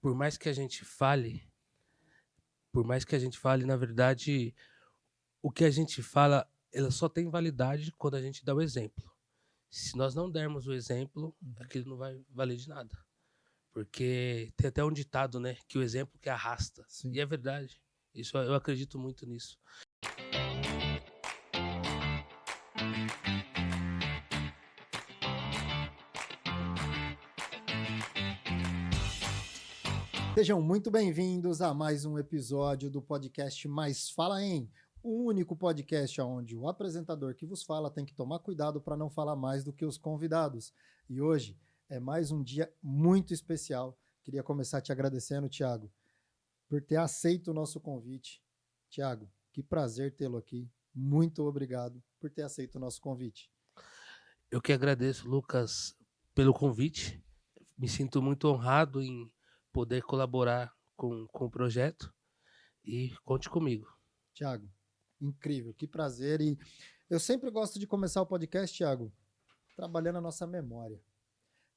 por mais que a gente fale, na verdade, o que a gente fala, ela só tem validade quando a gente dá o exemplo. Se nós não dermos o exemplo, aquilo não vai valer de nada. Porque tem até um ditado, né? Que o exemplo que arrasta. Sim. E é verdade. Isso eu acredito muito nisso. Sejam muito bem-vindos a mais um episódio do podcast Mais Fala Em, o único podcast onde o apresentador que vos fala tem que tomar cuidado para não falar mais do que os convidados. E hoje é mais um dia muito especial. Queria começar te agradecendo, Thiago, por ter aceito o nosso convite. Thiago, que prazer tê-lo aqui. Muito obrigado por ter aceito o nosso convite. Eu que agradeço, Lucas, pelo convite. Me sinto muito honrado em poder colaborar com o projeto e conte comigo. Thiago, incrível, que prazer. E eu sempre gosto de começar o podcast, Thiago, trabalhando a nossa memória.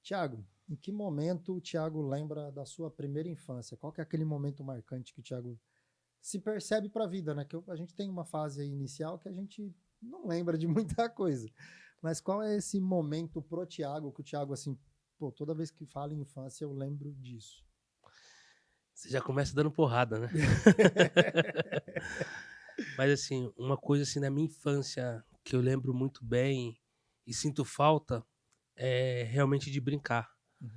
Thiago, em que momento o Thiago lembra da sua primeira infância? Qual que é aquele momento marcante que o Thiago se percebe para a vida, né? Que a gente tem uma fase aí inicial que a gente não lembra de muita coisa. Mas qual é esse momento pro Thiago que o Thiago, assim, pô, toda vez que fala em infância eu lembro disso? Você já começa dando porrada, né? Mas assim, uma coisa assim na minha infância que eu lembro muito bem e sinto falta é realmente de brincar. Uhum.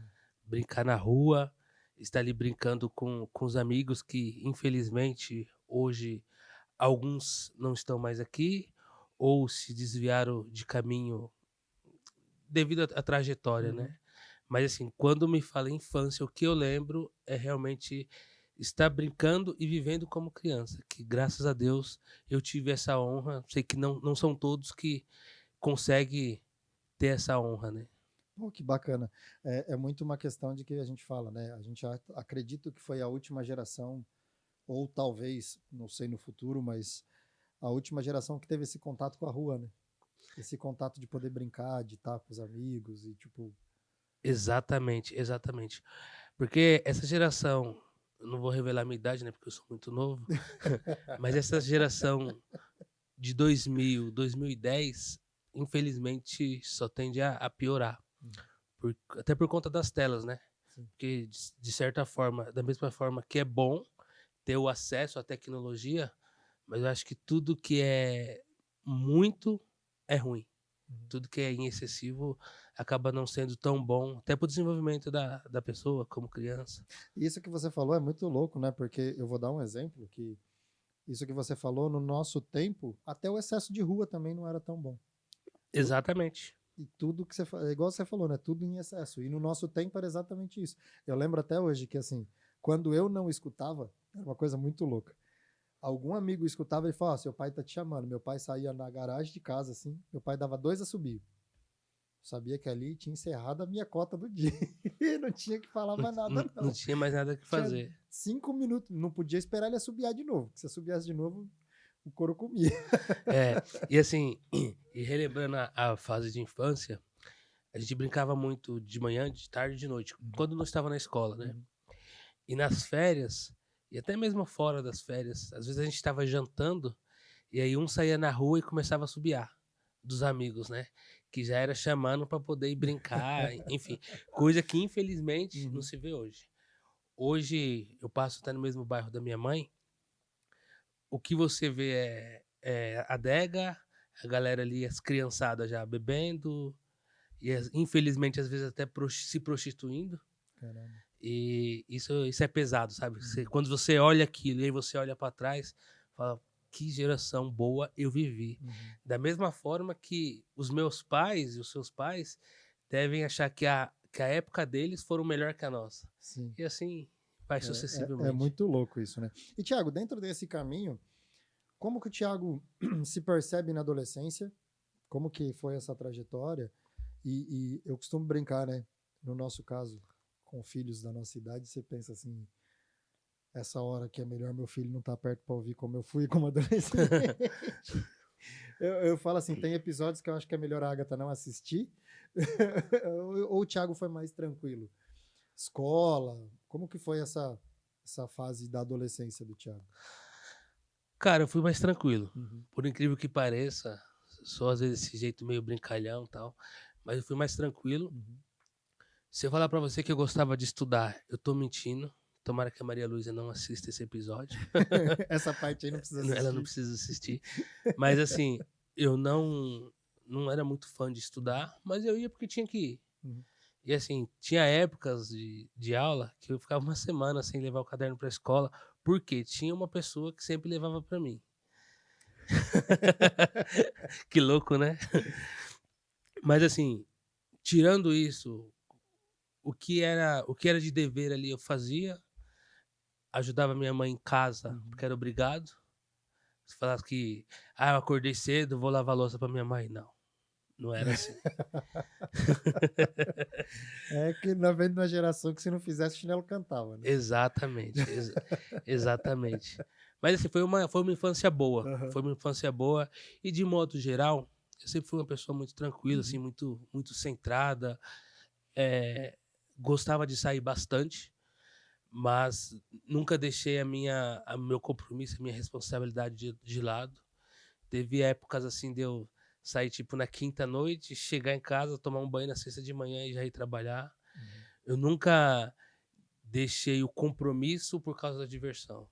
Brincar na rua, estar ali brincando com os amigos que, infelizmente, hoje alguns não estão mais aqui ou se desviaram de caminho devido à trajetória, Uhum. né? Mas assim, quando me fala em infância, o que eu lembro é realmente estar brincando e vivendo como criança, que graças a Deus eu tive essa honra. Sei que não são todos que conseguem ter essa honra, né? Pô, que bacana. É muito uma questão de que a gente fala, né? A gente acredita que foi a última geração, ou talvez, não sei no futuro, mas a última geração que teve esse contato com a rua, né? Esse contato de poder brincar, de estar com os amigos e, tipo... Exatamente, exatamente. Porque essa geração, eu não vou revelar a minha idade, né, porque eu sou muito novo, mas essa geração de 2000, 2010, infelizmente só tende a piorar. Até por conta das telas, né? Sim. Porque, de certa forma, da mesma forma que é bom ter o acesso à tecnologia, mas eu acho que tudo que é muito é ruim. Uhum. Tudo que é em excessivo acaba não sendo tão bom, até para o desenvolvimento da pessoa como criança. Isso que você falou é muito louco, né? Porque eu vou dar um exemplo que isso que você falou, no nosso tempo, até o excesso de rua também não era tão bom. Exatamente. E tudo que você é igual você falou, né? Tudo em excesso. E no nosso tempo era exatamente isso. Eu lembro até hoje que, assim, quando eu não escutava, era uma coisa muito louca. Algum amigo escutava e falava: "Ó, seu pai tá te chamando." Meu pai saía na garagem de casa, assim. Meu pai dava 2 assobios. Sabia que ali tinha encerrado a minha cota do dia. Não tinha que falar mais nada, Não não. tinha mais nada que Tinha fazer. 5 minutos. Não podia esperar ele assobiar de novo. Se assobiasse de novo, o couro comia. É, e assim, e relembrando a fase de infância, a gente brincava muito de manhã, de tarde e de noite, quando não estava na escola, né? Uhum. E nas férias, e até mesmo fora das férias, às vezes a gente estava jantando e aí um saía na rua e começava a assobiar dos amigos, né? Que já era chamando para poder ir brincar, enfim, coisa que infelizmente não Uhum. se vê hoje. Hoje eu passo até no mesmo bairro da minha mãe, o que você vê é adega, a galera ali, as criançadas já bebendo, e infelizmente às vezes até se prostituindo. Caramba. E isso é pesado, sabe? Uhum. Quando você olha aquilo e aí você olha para trás, fala, que geração boa eu vivi. Uhum. Da mesma forma que os meus pais e os seus pais devem achar que a época deles foram melhor que a nossa. Sim. E assim vai É sucessivamente. muito louco isso, né? E, Thiago, dentro desse caminho, como que o Thiago se percebe na adolescência? Como que foi essa trajetória? E eu costumo brincar, né? No nosso caso, com filhos da nossa idade, você pensa assim, essa hora que é melhor meu filho não estar perto para ouvir como eu fui como adolescente. Eu falo assim, tem episódios que eu acho que é melhor a Agatha não assistir, ou o Thiago foi mais tranquilo? escola? Como que foi essa fase da adolescência do Thiago? Cara, eu fui mais tranquilo. Uhum, Por incrível que pareça, sou às vezes esse jeito meio brincalhão e tal, mas eu fui mais tranquilo. uhum. Se eu falar pra você que eu gostava de estudar, eu tô mentindo. Tomara que a Maria Luísa não assista esse episódio. Essa parte aí não precisa Ela não assistir. precisa assistir. Mas assim, eu não era muito fã de estudar, mas eu ia porque tinha que ir. Uhum. E assim, tinha épocas de aula que eu ficava uma semana sem levar o caderno pra escola, porque tinha uma pessoa que sempre levava pra mim. Que louco, né? Mas assim, tirando isso, o que era de dever ali eu fazia, ajudava minha mãe em casa, Uhum. porque era obrigado. Se falasse que, eu acordei cedo, vou lavar a louça pra minha mãe. Não, não era assim. É que nós vem de uma geração que se não fizesse, chinelo cantava, né? Exatamente, exatamente. Mas assim, foi uma infância boa. Aham. Foi uma infância boa. E de modo geral, eu sempre fui uma pessoa muito tranquila, assim, Uhum. muito, muito centrada. Gostava de sair bastante, mas nunca deixei meu compromisso, a minha responsabilidade de lado. Teve épocas assim de eu sair tipo na quinta noite, chegar em casa, tomar um banho na sexta de manhã e já ir trabalhar. Uhum. Eu nunca deixei o compromisso por causa da diversão.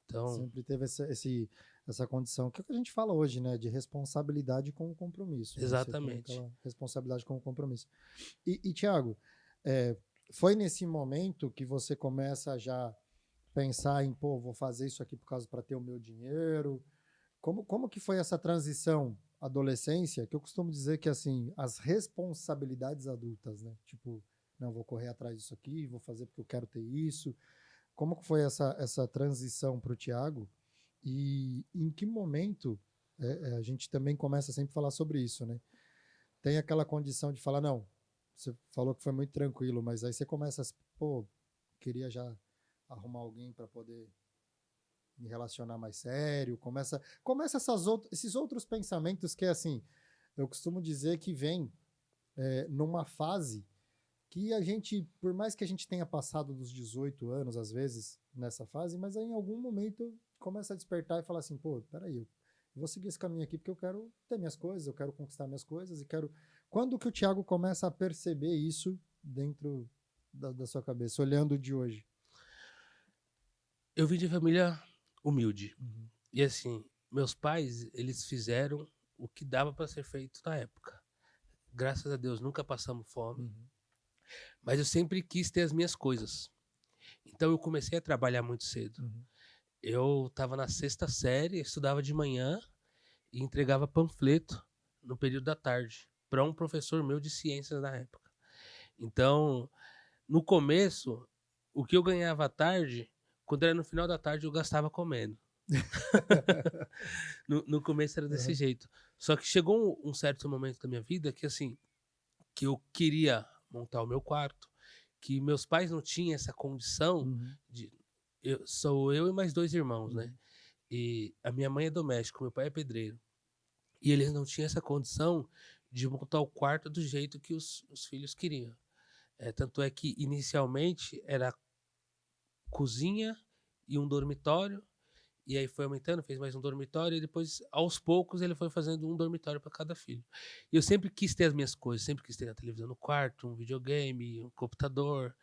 Então, Sempre teve essa condição, que é o que a gente fala hoje, né? De responsabilidade com o compromisso, né? Você tem exatamente. aquela responsabilidade com o compromisso. E Thiago, é, foi nesse momento que você começa a já pensar em, pô, vou fazer isso aqui por causa para ter o meu dinheiro? Como que foi essa transição adolescência? Que eu costumo dizer que, assim, as responsabilidades adultas, né? Tipo, não, vou correr atrás disso aqui, vou fazer porque eu quero ter isso. Como que foi essa transição para o Thiago? E em que momento a gente também começa sempre a falar sobre isso, né? Tem aquela condição de falar, não, você falou que foi muito tranquilo, mas aí você começa a, pô, queria já arrumar alguém para poder me relacionar mais sério, começa esses outros pensamentos que, assim, eu costumo dizer que vem numa fase que a gente, por mais que a gente tenha passado dos 18 anos, às vezes, nessa fase, mas aí em algum momento começa a despertar e falar assim, pô, peraí, eu vou seguir esse caminho aqui porque eu quero ter minhas coisas, eu quero conquistar minhas coisas e quero... Quando que o Thiago começa a perceber isso dentro da sua cabeça, olhando de hoje? Eu vim de família humilde. Uhum, E assim, meus pais, eles fizeram o que dava para ser feito na época. Graças a Deus, nunca passamos fome, uhum, mas eu sempre quis ter as minhas coisas. Então eu comecei a trabalhar muito cedo. uhum. Eu estava na sexta série, estudava de manhã e entregava panfleto no período da tarde para um professor meu de ciências na época. Então, no começo, o que eu ganhava à tarde, quando era no final da tarde, eu gastava comendo. No começo era desse Uhum, jeito. Só que chegou um certo momento da minha vida que, assim, que eu queria montar o meu quarto, que meus pais não tinham essa condição uhum, de. Sou eu e mais dois irmãos, né? uhum, E a minha mãe é doméstica, meu pai é pedreiro. E eles não tinham essa condição de montar o quarto do jeito que os filhos queriam. Tanto é que inicialmente era cozinha e um dormitório, e aí foi aumentando, fez mais um dormitório, e depois, aos poucos, ele foi fazendo um dormitório para cada filho. E eu sempre quis ter as minhas coisas, sempre quis ter a televisão no quarto, um videogame, um computador.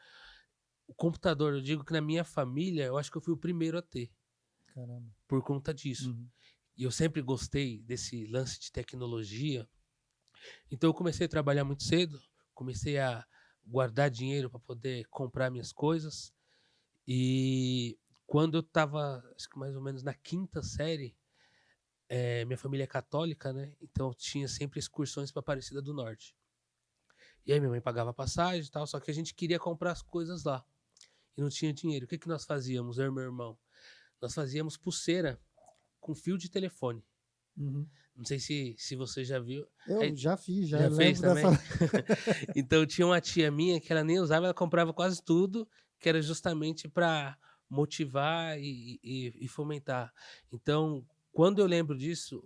O computador, eu digo que na minha família, eu acho que eu fui o primeiro a ter, caramba. por conta disso. Uhum, E eu sempre gostei desse lance de tecnologia. Então eu comecei a trabalhar muito cedo, comecei a guardar dinheiro para poder comprar minhas coisas. E quando eu estava, acho que mais ou menos na quinta série, minha família é católica, né? Então tinha sempre excursões para Aparecida do Norte. E aí minha mãe pagava passagem e tal, só que a gente queria comprar as coisas lá. E não tinha dinheiro. O que nós fazíamos, eu e meu irmão? Nós fazíamos pulseira com fio de telefone. uhum. Não sei se você já viu. Eu já fiz, já Já fez lembro dessa. também? Então tinha uma tia minha que ela nem usava, ela comprava quase tudo, que era justamente para motivar e fomentar. Então, quando eu lembro disso,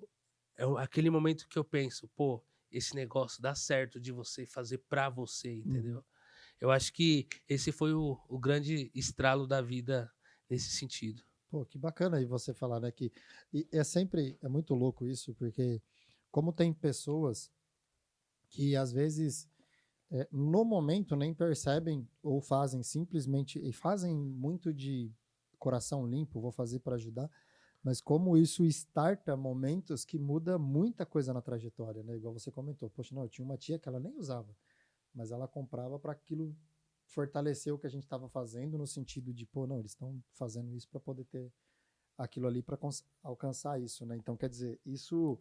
aquele momento que eu penso, pô, esse negócio dá certo de você fazer para você, Uhum. entendeu? Eu acho que esse foi o grande estralo da vida nesse sentido. Pô, que bacana aí você falar, né? Que e é muito louco isso, porque como tem pessoas que às vezes no momento nem percebem ou fazem simplesmente e fazem muito de coração limpo, vou fazer para ajudar, mas como isso starta momentos que muda muita coisa na trajetória, né? Igual você comentou, poxa, não, eu tinha uma tia que ela nem usava, mas ela comprava para aquilo fortalecer o que a gente estava fazendo no sentido de, pô, não, eles estão fazendo isso para poder ter aquilo ali para alcançar isso, né? Então, quer dizer, isso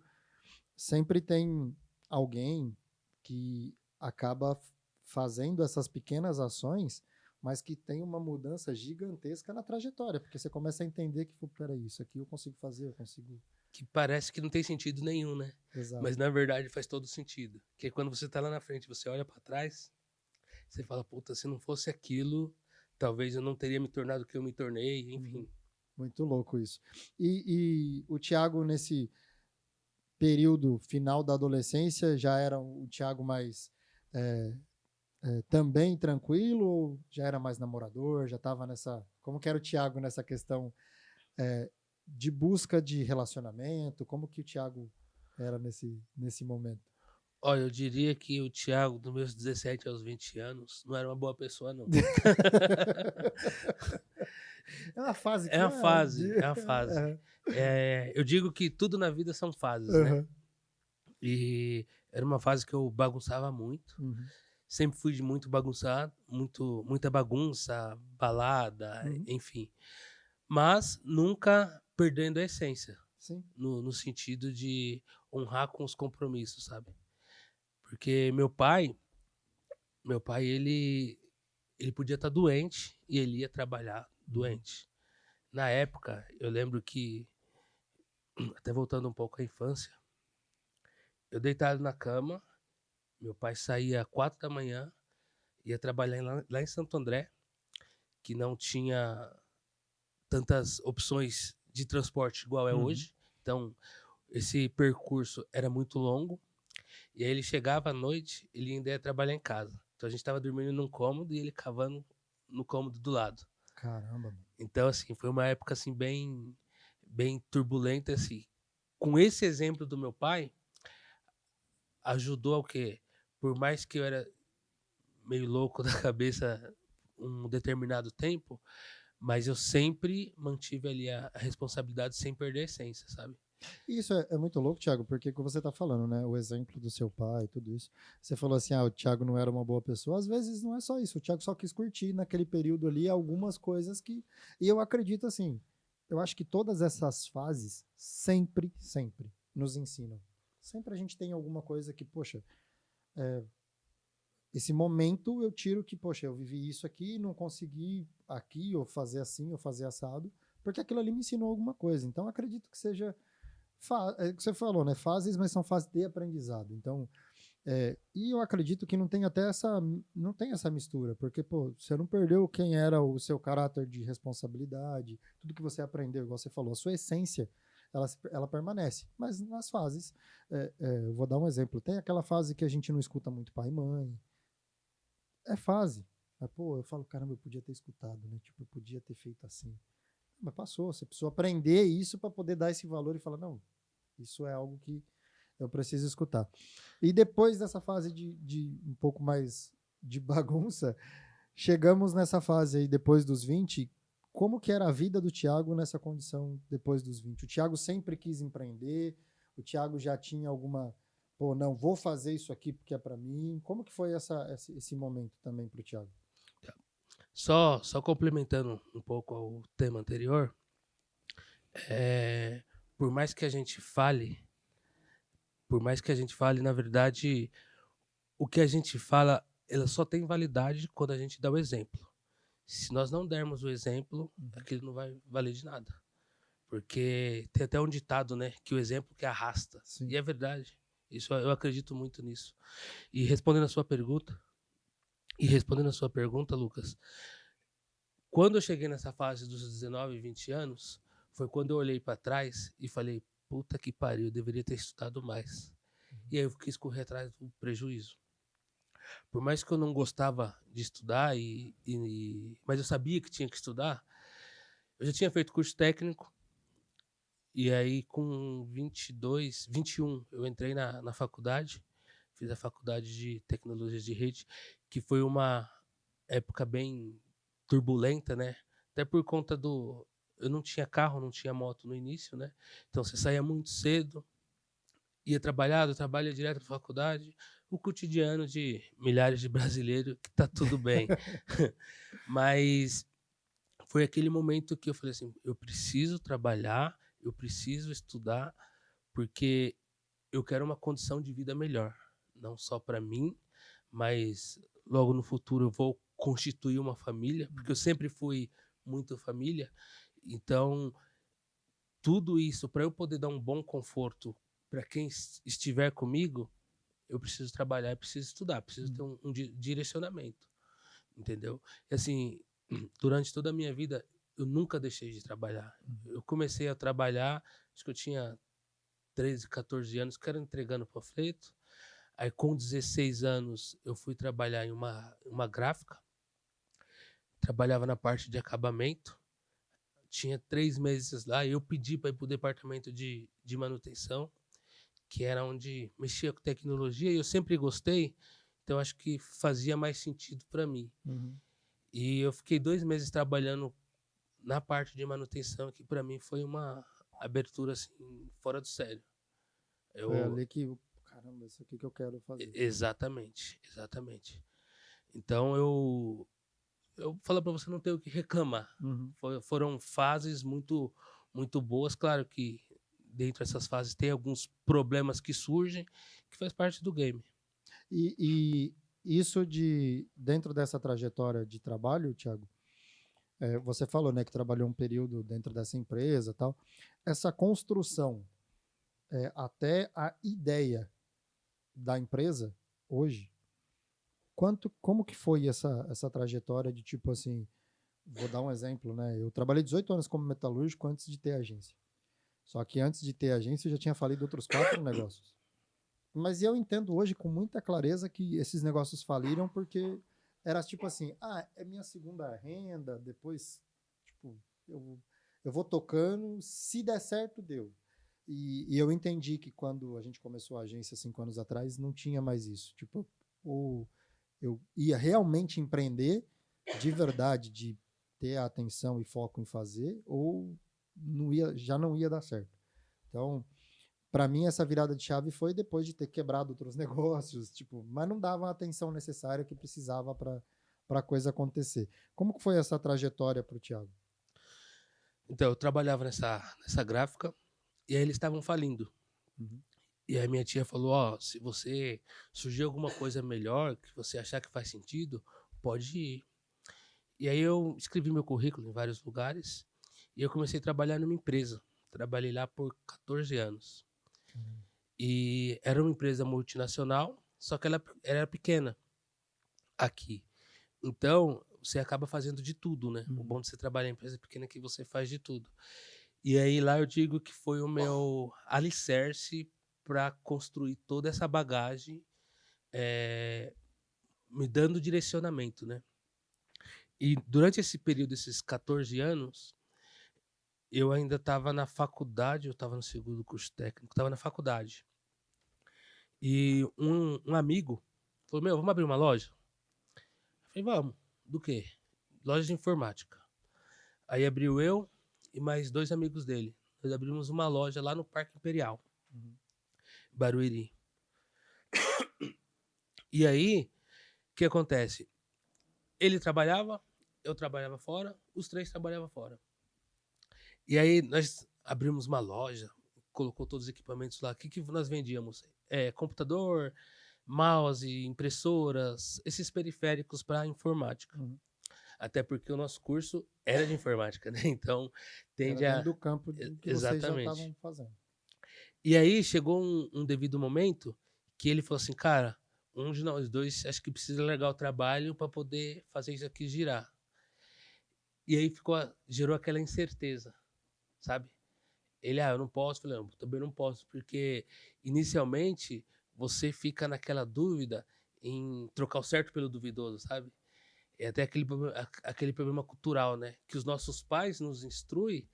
sempre tem alguém que acaba fazendo essas pequenas ações, mas que tem uma mudança gigantesca na trajetória, porque você começa a entender que, peraí, isso aqui eu consigo fazer, eu consigo. Que parece que não tem sentido nenhum, né? Exato. Mas na verdade faz todo sentido. Porque quando você tá lá na frente, você olha para trás, você fala, puta, se não fosse aquilo, talvez eu não teria me tornado o que eu me tornei, enfim. Muito louco isso. E o Thiago, nesse período final da adolescência, já era o Thiago mais também tranquilo ou já era mais namorador, já estava nessa... Como que era o Thiago nessa questão de busca de relacionamento? Como que o Thiago era nesse momento? Olha, eu diria que o Thiago, dos meus 17 aos 20 anos, não era uma boa pessoa, não. É uma fase É que... uma fase, é uma fase. Eu digo que tudo na vida são fases, né? E era uma fase que eu bagunçava muito. Sempre fui de muito bagunçado, muita bagunça, balada, enfim. Mas nunca perdendo a essência. Sim. No sentido de honrar com os compromissos, sabe? Porque meu pai, ele podia estar doente e ele ia trabalhar doente. Na época, eu lembro que, até voltando um pouco à infância, eu deitado na cama, meu pai saía às 4 da manhã, ia trabalhar lá em Santo André, que não tinha tantas opções de transporte igual é hoje. Então, esse percurso era muito longo. E aí ele chegava à noite, ele ainda ia trabalhar em casa. Então a gente estava dormindo num cômodo e ele cavando no cômodo do lado. Caramba, mano. Então, assim, foi uma época assim bem turbulenta, assim. Com esse exemplo do meu pai, ajudou ao quê? Por mais que eu era meio louco da cabeça um determinado tempo, mas eu sempre mantive ali a responsabilidade sem perder a essência, sabe? Isso é muito louco, Thiago, porque como você está falando, né? O exemplo do seu pai, tudo isso. Você falou assim, o Thiago não era uma boa pessoa. Às vezes não é só isso. O Thiago só quis curtir naquele período ali algumas coisas que... E eu acredito assim, eu acho que todas essas fases sempre nos ensinam. Sempre a gente tem alguma coisa que, poxa, esse momento eu tiro que, poxa, eu vivi isso aqui, não consegui aqui, ou fazer assim, ou fazer assado, porque aquilo ali me ensinou alguma coisa. Então, acredito que seja... É o que você falou, né? Fases, mas são fases de aprendizado. Então, e eu acredito que não tem essa mistura, porque, pô, você não perdeu quem era o seu caráter de responsabilidade, tudo que você aprendeu, igual você falou, a sua essência, ela permanece. Mas nas fases, eu vou dar um exemplo, tem aquela fase que a gente não escuta muito pai e mãe, é fase. Mas, pô, eu falo, caramba, eu podia ter escutado, né? Tipo, eu podia ter feito assim. Mas passou, você precisou aprender isso para poder dar esse valor e falar, não, isso é algo que eu preciso escutar. E depois dessa fase de um pouco mais de bagunça, chegamos nessa fase aí, depois dos 20, como que era a vida do Thiago nessa condição depois dos 20? O Thiago sempre quis empreender, o Thiago já tinha alguma, pô, não, vou fazer isso aqui porque é para mim. Como que foi esse momento também para o Thiago? Só complementando um pouco ao tema anterior, por mais que a gente fale, na verdade, o que a gente fala, ela só tem validade quando a gente dá o exemplo. Se nós não dermos o exemplo, aquilo não vai valer de nada. Porque tem até um ditado, né, que o exemplo que arrasta. Sim. E é verdade. Isso, eu acredito muito nisso. E respondendo a sua pergunta, Lucas, quando eu cheguei nessa fase dos 19, 20 anos, foi quando eu olhei para trás e falei, puta que pariu, eu deveria ter estudado mais. E aí eu quis correr atrás do prejuízo. Por mais que eu não gostava de estudar, mas eu sabia que tinha que estudar, eu já tinha feito curso técnico, e aí com 22, 21, eu entrei na faculdade, fiz a faculdade de tecnologias de rede, que foi uma época bem turbulenta, né? Até por conta do... Eu não tinha carro, não tinha moto no início, né? Então você saía muito cedo, ia trabalhar, eu trabalho direto na faculdade, o cotidiano de milhares de brasileiros, que tá tudo bem. Mas foi aquele momento que eu falei assim, eu preciso trabalhar, eu preciso estudar, porque eu quero uma condição de vida melhor, não só para mim, mas logo no futuro eu vou constituir uma família, porque eu sempre fui muito família. Então, tudo isso para eu poder dar um bom conforto para quem estiver comigo, eu preciso trabalhar, eu preciso estudar, preciso ter um direcionamento, entendeu? E assim, durante toda a minha vida, eu nunca deixei de trabalhar. Eu comecei a trabalhar, acho que eu tinha 13, 14 anos, que era entregando panfleto. Aí com 16 anos, eu fui trabalhar em uma gráfica, trabalhava na parte de acabamento, tinha 3 meses lá, e eu pedi para ir para o departamento de manutenção, que era onde mexia com tecnologia, e eu sempre gostei, então acho que fazia mais sentido para mim. Uhum. E eu fiquei 2 meses trabalhando na parte de manutenção, que para mim foi uma abertura assim, fora do sério. Foi Eu, ali que, caramba, isso aqui que eu quero fazer. exatamente, exatamente. Então eu falo para você, não ter o que reclamar. Uhum. Foram fases muito muito boas, claro que dentro dessas fases tem alguns problemas que surgem, que faz parte do game. E isso dentro dessa trajetória de trabalho, Thiago, você falou, né, que trabalhou um período dentro dessa empresa e tal. Essa construção, até a ideia da empresa hoje, como que foi essa trajetória de tipo assim, vou dar um exemplo, né? Eu trabalhei 18 anos como metalúrgico antes de ter agência. Só que antes de ter agência eu já tinha falido outros 4 negócios. Mas eu entendo hoje com muita clareza que esses negócios faliram porque era tipo assim, é minha segunda renda, depois, tipo, eu vou tocando, se der certo, deu. E eu entendi que quando a gente começou a agência 5 anos atrás, não tinha mais isso. Tipo, ou eu ia realmente empreender de verdade, de ter a atenção e foco em fazer, ou já não ia dar certo. Então, para mim, essa virada de chave foi depois de ter quebrado outros negócios, tipo, mas não dava a atenção necessária que precisava para a coisa acontecer. Como que foi essa trajetória para o Thiago? Então, eu trabalhava nessa gráfica, e aí eles estavam falindo. Uhum. E aí minha tia falou, ó, se você surgir alguma coisa melhor, que você achar que faz sentido, pode ir. E aí eu escrevi meu currículo em vários lugares, e eu comecei a trabalhar numa empresa. Trabalhei lá por 14 anos. E era uma empresa multinacional, só que ela era pequena aqui. Então, você acaba fazendo de tudo, né? O bom de você trabalhar em empresa pequena é que você faz de tudo. E aí lá eu digo que foi o meu alicerce para construir toda essa bagagem, me dando direcionamento, né? E durante esse período, esses 14 anos, eu ainda estava na faculdade, eu estava no segundo curso técnico, estava na faculdade. E um amigo falou, meu, vamos abrir uma loja? Eu falei, vamos. Do quê? Loja de informática. Aí abriu eu e mais 2 amigos dele. Nós abrimos uma loja lá no Parque Imperial, Barueri. E aí, o que acontece? Ele trabalhava, eu trabalhava fora, os 3 trabalhavam fora. E aí nós abrimos uma loja, colocou todos os equipamentos lá. O que nós vendíamos? Computador, mouse, impressoras, esses periféricos para informática. Uhum. Até porque o nosso curso era de informática, né? Então tende Era dentro a... do campo do que vocês já Exatamente. estavam fazendo. E aí chegou um devido momento que ele falou assim, cara, um de nós dois acho que precisa largar o trabalho para poder fazer isso aqui girar. E aí gerou aquela incerteza, sabe? Ele, eu não posso. Falei, não, também não posso, porque inicialmente você fica naquela dúvida em trocar o certo pelo duvidoso, sabe? É até aquele problema cultural, né? Que os nossos pais nos instruem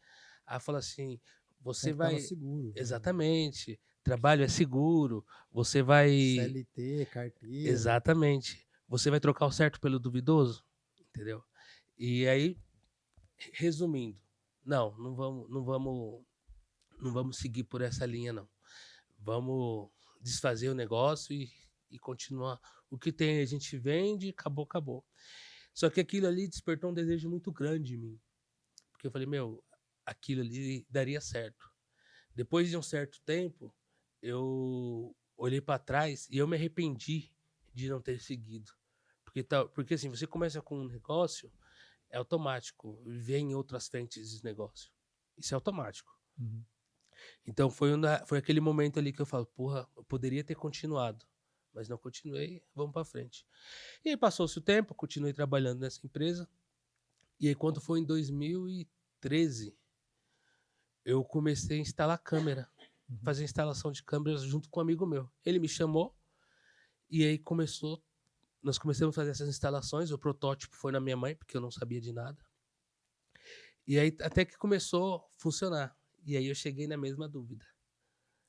a falar assim, Tem você que estar no vai... seguro. Exatamente. Trabalho é seguro, você vai... CLT, carteira. Exatamente. Você vai trocar o certo pelo duvidoso, entendeu? E aí, resumindo, não vamos seguir por essa linha, não. Vamos desfazer o negócio e continuar. O que tem a gente vende, acabou, acabou. Só que aquilo ali despertou um desejo muito grande em mim. Porque eu falei, meu, aquilo ali daria certo. Depois de um certo tempo, eu olhei para trás e eu me arrependi de não ter seguido. Porque assim, você começa com um negócio, é automático, vem outras frentes de negócio. Isso é automático. Uhum. Então foi aquele momento ali que eu falo, porra, eu poderia ter continuado, mas não continuei, vamos para frente. E aí passou-se o tempo, continuei trabalhando nessa empresa. E aí quando foi em 2013, eu comecei a instalar câmera, fazer instalação de câmeras junto com um amigo meu. Ele me chamou e aí nós começamos a fazer essas instalações, o protótipo foi na minha mãe, porque eu não sabia de nada. E aí até que começou a funcionar. E aí eu cheguei na mesma dúvida.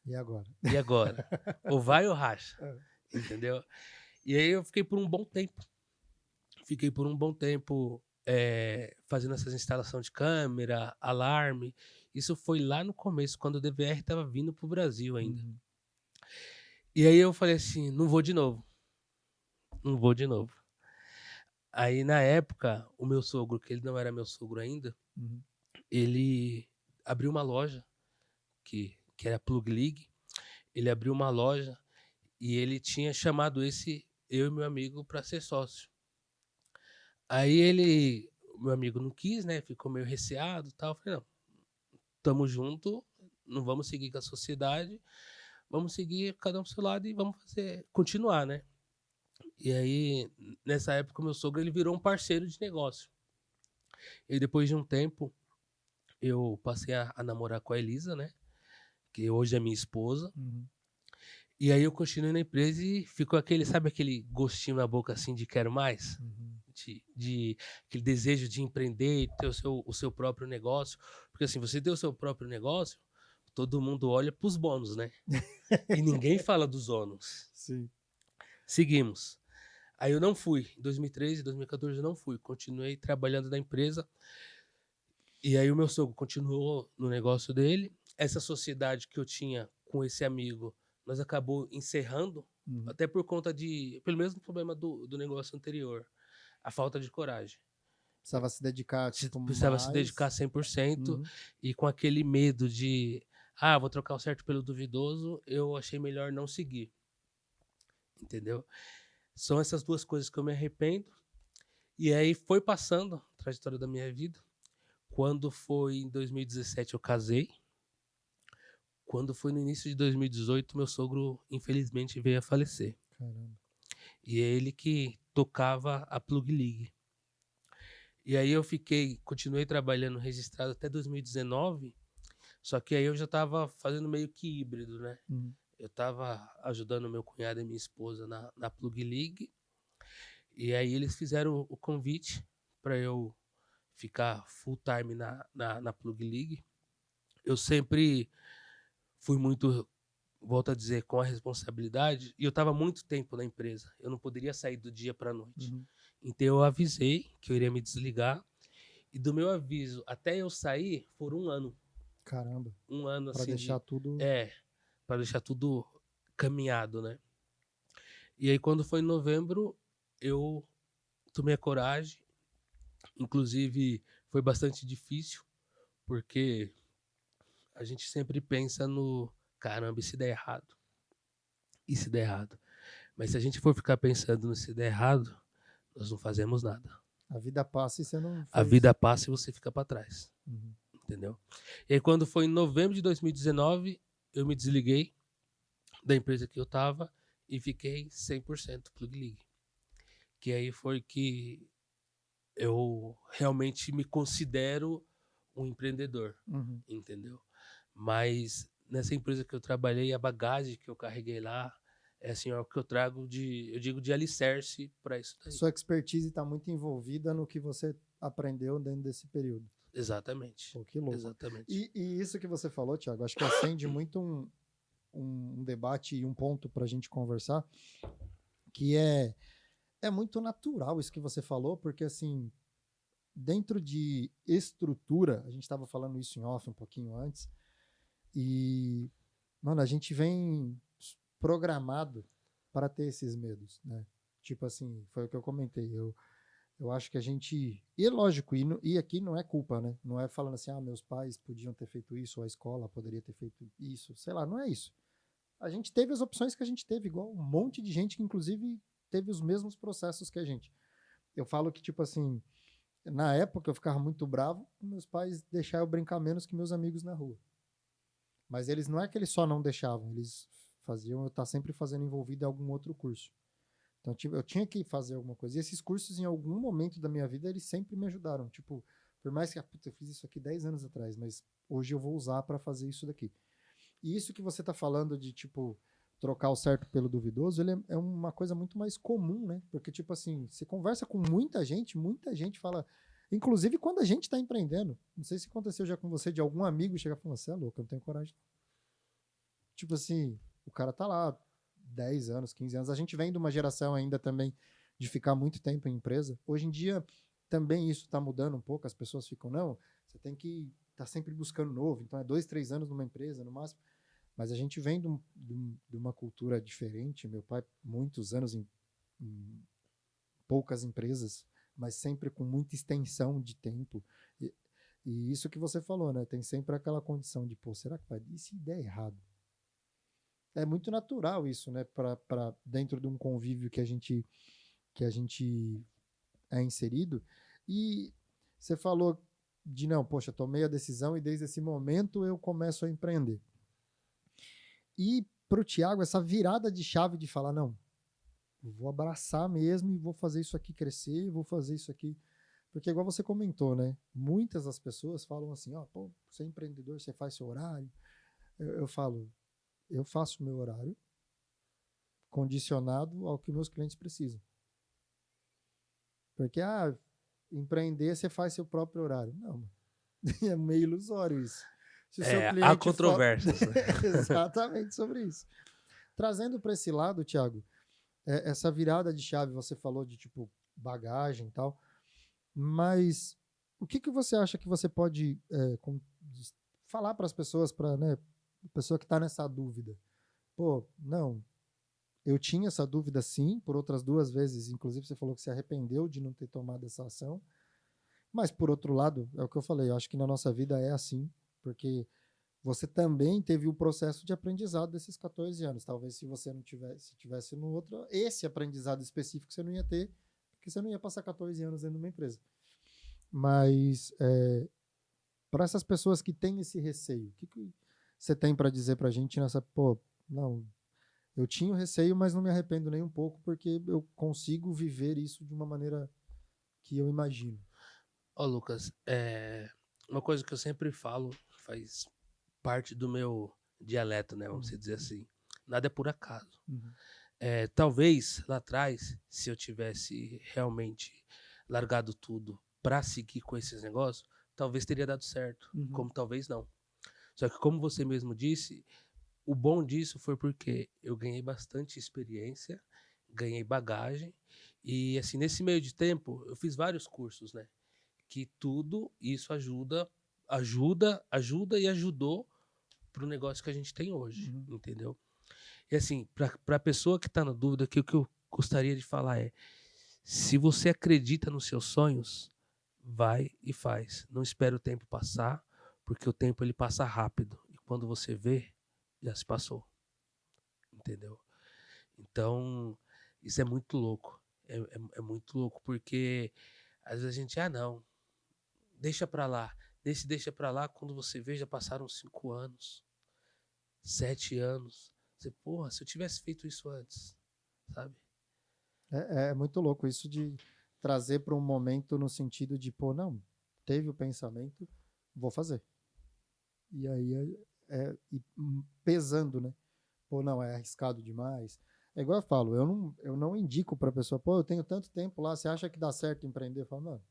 E agora? E agora? Ou vai ou racha? É. Entendeu? E aí eu fiquei por um bom tempo. Fazendo essas instalações de câmera, alarme. Isso foi lá no começo, quando o DVR estava vindo pro Brasil ainda. Uhum. E aí eu falei assim, não vou de novo. Não vou de novo. Aí na época, o meu sogro, que ele não era meu sogro ainda, Uhum. ele abriu uma loja, que era Plug League. Ele abriu uma loja e ele tinha chamado eu e meu amigo para ser sócio. Aí meu amigo não quis, né? Ficou meio receado e tal. Eu falei, não, tamo junto, não vamos seguir com a sociedade, vamos seguir cada um pro seu lado e vamos continuar, né? E aí, nessa época, meu sogro ele virou um parceiro de negócio. E depois de um tempo, eu passei a namorar com a Elisa, né? Que hoje é minha esposa. Uhum. E aí eu continuei na empresa e ficou sabe aquele gostinho na boca assim de quero mais? Uhum. De aquele desejo de empreender e ter o seu próprio negócio. Porque assim, você ter o seu próprio negócio, todo mundo olha pros bônus, né? E ninguém fala dos ônus. Sim. Seguimos. Aí eu não fui. Em 2013, 2014 eu não fui. Continuei trabalhando na empresa. E aí o meu sogro continuou no negócio dele. Essa sociedade que eu tinha com esse amigo, nós acabou encerrando, Uhum. até por conta pelo mesmo problema do negócio anterior. A falta de coragem. Precisava se dedicar, Precisava se mais. dedicar 100% Uhum. e com aquele medo de, vou trocar o certo pelo duvidoso, eu achei melhor não seguir. Entendeu? São essas duas coisas que eu me arrependo. E aí foi passando a trajetória da minha vida. Quando foi em 2017 eu casei. Quando foi no início de 2018, meu sogro infelizmente veio a falecer. Caramba. E é ele que tocava a Plug League. E aí continuei trabalhando registrado até 2019, só que aí eu já estava fazendo meio que híbrido, né? Uhum. Eu estava ajudando meu cunhado e minha esposa na Plug League, e aí eles fizeram o convite para eu ficar full time na Plug League. Eu sempre fui muito, volto a dizer, com a responsabilidade, e eu estava muito tempo na empresa, eu não poderia sair do dia para a noite. Uhum. Então eu avisei que eu iria me desligar, e do meu aviso até eu sair, foram 1 ano. Caramba. Um ano Pra assim deixar tudo. para deixar tudo caminhado, né? E aí quando foi em novembro, eu tomei a coragem. Inclusive foi bastante difícil, porque a gente sempre pensa no caramba, e se der errado? E se der errado? Mas se a gente for ficar pensando no se der errado, nós não fazemos nada. A vida passa e você não A fez. vida passa e você fica para trás. Uhum. Entendeu? E aí quando foi em novembro de 2019, eu me desliguei da empresa que eu tava e fiquei 100% Plug League. Que aí foi que eu realmente me considero um empreendedor, Uhum. entendeu? Mas nessa empresa que eu trabalhei, a bagagem que eu carreguei lá É assim, ó, o que eu trago eu digo de alicerce para isso daí. Sua expertise está muito envolvida no que você aprendeu dentro desse período. Exatamente. Pô, que louco. Exatamente. E isso que você falou, Thiago, acho que acende muito um debate e um ponto para a gente conversar, que é muito natural isso que você falou, porque assim, dentro de estrutura, a gente estava falando isso em off um pouquinho antes, e, mano, a gente vem programado para ter esses medos, né? Tipo assim, foi o que eu comentei, eu acho que a gente, e é lógico, e aqui não é culpa, né? Não é falando assim, meus pais podiam ter feito isso, ou a escola poderia ter feito isso, sei lá, não é isso. A gente teve as opções que a gente teve, igual um monte de gente que, inclusive, teve os mesmos processos que a gente. Eu falo que, tipo assim, na época eu ficava muito bravo com meus pais deixar eu brincar menos que meus amigos na rua. Mas eles não é que eles só não deixavam, eles faziam eu estar sempre fazendo envolvido em algum outro curso. Então eu tinha que fazer alguma coisa. E esses cursos, em algum momento da minha vida, eles sempre me ajudaram. Tipo, por mais que eu fiz isso aqui 10 anos atrás, mas hoje eu vou usar para fazer isso daqui. E isso que você está falando de, tipo, trocar o certo pelo duvidoso, ele é uma coisa muito mais comum, né? Porque, tipo assim, você conversa com muita gente fala. Inclusive quando a gente está empreendendo. Não sei se aconteceu já com você, de algum amigo chegar e falar, você é louco, eu não tenho coragem. Tipo assim, o cara tá lá 10 anos, 15 anos. A gente vem de uma geração ainda também de ficar muito tempo em empresa. Hoje em dia, também isso está mudando um pouco. As pessoas ficam, não, você tem que estar sempre buscando novo. Então, é 2, 3 anos numa empresa, no máximo. Mas a gente vem de uma cultura diferente. Meu pai, muitos anos em poucas empresas, mas sempre com muita extensão de tempo. E isso que você falou, né? Tem sempre aquela condição de, pô, será que vai? E se der errado? É muito natural isso, né? Para dentro de um convívio que a gente é inserido. E você falou de, não, poxa, tomei a decisão e desde esse momento eu começo a empreender. E para o Thiago, essa virada de chave de falar, não, vou abraçar mesmo e vou fazer isso aqui crescer, vou fazer isso aqui. Porque igual você comentou, né? Muitas das pessoas falam assim, pô, você é empreendedor, você faz seu horário. Eu falo, eu faço o meu horário condicionado ao que meus clientes precisam. Porque, empreender, você faz seu próprio horário. Não, é meio ilusório isso. Se o seu cliente há controvérsias. Né? Exatamente sobre isso. Trazendo para esse lado, Thiago, essa virada de chave, você falou de tipo bagagem e tal, mas o que você acha que você pode falar para as pessoas, para a pessoa que está nessa dúvida? Pô, não, eu tinha essa dúvida sim, por outras 2 vezes, inclusive você falou que se arrependeu de não ter tomado essa ação, mas por outro lado, é o que eu falei, eu acho que na nossa vida é assim, porque você também teve o processo de aprendizado desses 14 anos. Talvez se você não tivesse no outro, esse aprendizado específico você não ia ter, porque você não ia passar 14 anos dentro de uma empresa. Mas para essas pessoas que têm esse receio, o que você tem para dizer para a gente nessa, pô, não, eu tinha o receio, mas não me arrependo nem um pouco, porque eu consigo viver isso de uma maneira que eu imagino. Lucas, uma coisa que eu sempre falo, faz parte do meu dialeto, né? Vamos dizer assim. Nada é por acaso. Uhum. Talvez lá atrás, se eu tivesse realmente largado tudo para seguir com esses negócios, talvez teria dado certo, como talvez não. Só que como você mesmo disse, o bom disso foi porque eu ganhei bastante experiência, ganhei bagagem e assim nesse meio de tempo eu fiz vários cursos, né? Que tudo isso ajuda e ajudou para o negócio que a gente tem hoje, entendeu? E assim, para a pessoa que está na dúvida, o que eu gostaria de falar é: se você acredita nos seus sonhos, vai e faz. Não espere o tempo passar, porque o tempo ele passa rápido. E quando você vê, já se passou. Entendeu? Então, isso é muito louco. É muito louco, porque às vezes a gente, não, deixa pra lá. Deixa pra lá, quando você vê, já passaram 5 anos, 7 anos. Você, porra, se eu tivesse feito isso antes, sabe? É muito louco isso de trazer para um momento no sentido de, pô, não, teve o pensamento, vou fazer. E aí pesando, né? Pô, não, é arriscado demais. É igual eu falo, eu não indico para a pessoa, pô, eu tenho tanto tempo lá, você acha que dá certo empreender? Eu falo, mano,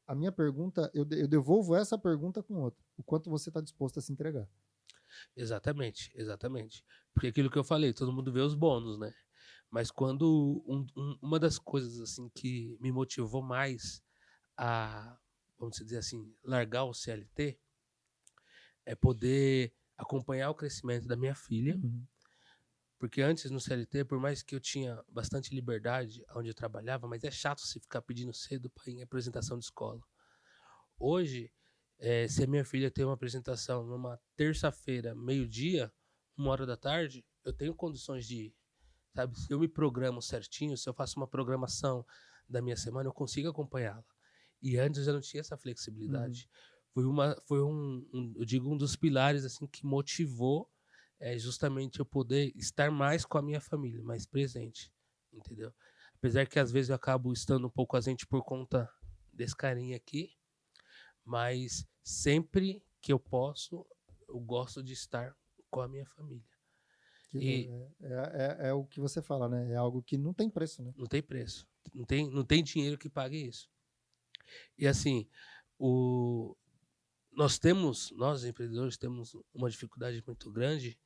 a minha pergunta, eu devolvo essa pergunta com outra. O quanto você está disposto a se entregar? Exatamente, exatamente. Porque aquilo que eu falei, todo mundo vê os bônus, né? Mas quando uma das coisas assim que me motivou mais a, vamos dizer assim, largar o CLT é poder acompanhar o crescimento da minha filha, Uhum. porque antes no CLT, por mais que eu tinha bastante liberdade onde eu trabalhava, mas é chato se ficar pedindo cedo para ir em apresentação de escola. Hoje, se a minha filha tem uma apresentação numa terça-feira, meio-dia, 1 hora da tarde, eu tenho condições de ir, sabe? Se eu me programo certinho, se eu faço uma programação da minha semana, eu consigo acompanhá-la. E antes eu não tinha essa Uhum. flexibilidade. Eu digo, um dos pilares assim que motivou justamente eu poder estar mais com a minha família, mais presente, entendeu? Apesar que às vezes eu acabo estando um pouco ausente por conta desse carinha aqui, mas sempre que eu posso, eu gosto de estar com a minha família. E É o que você fala, né? É algo que não tem preço, né? não tem preço. Não tem dinheiro que pague isso. E assim, o, nós empreendedores, temos uma dificuldade muito grande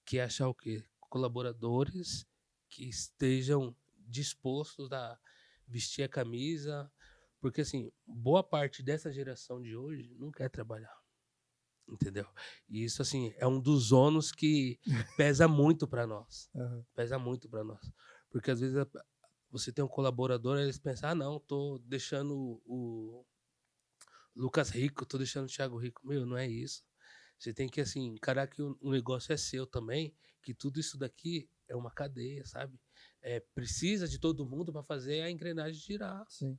que é achar o quê? Colaboradores que estejam dispostos a vestir a camisa, porque assim, boa parte dessa geração de hoje não quer trabalhar, entendeu? E isso assim é um dos ônus que pesa muito para nós, Uhum. pesa muito para nós, porque às vezes você tem um colaborador, eles pensam, ah, não, tô deixando o Lucas rico, tô deixando o Thiago rico. Meu, não é isso. Você tem que, assim, encarar que o negócio é seu também, que tudo isso daqui é uma cadeia, sabe? Precisa de todo mundo para fazer a engrenagem girar, Sim.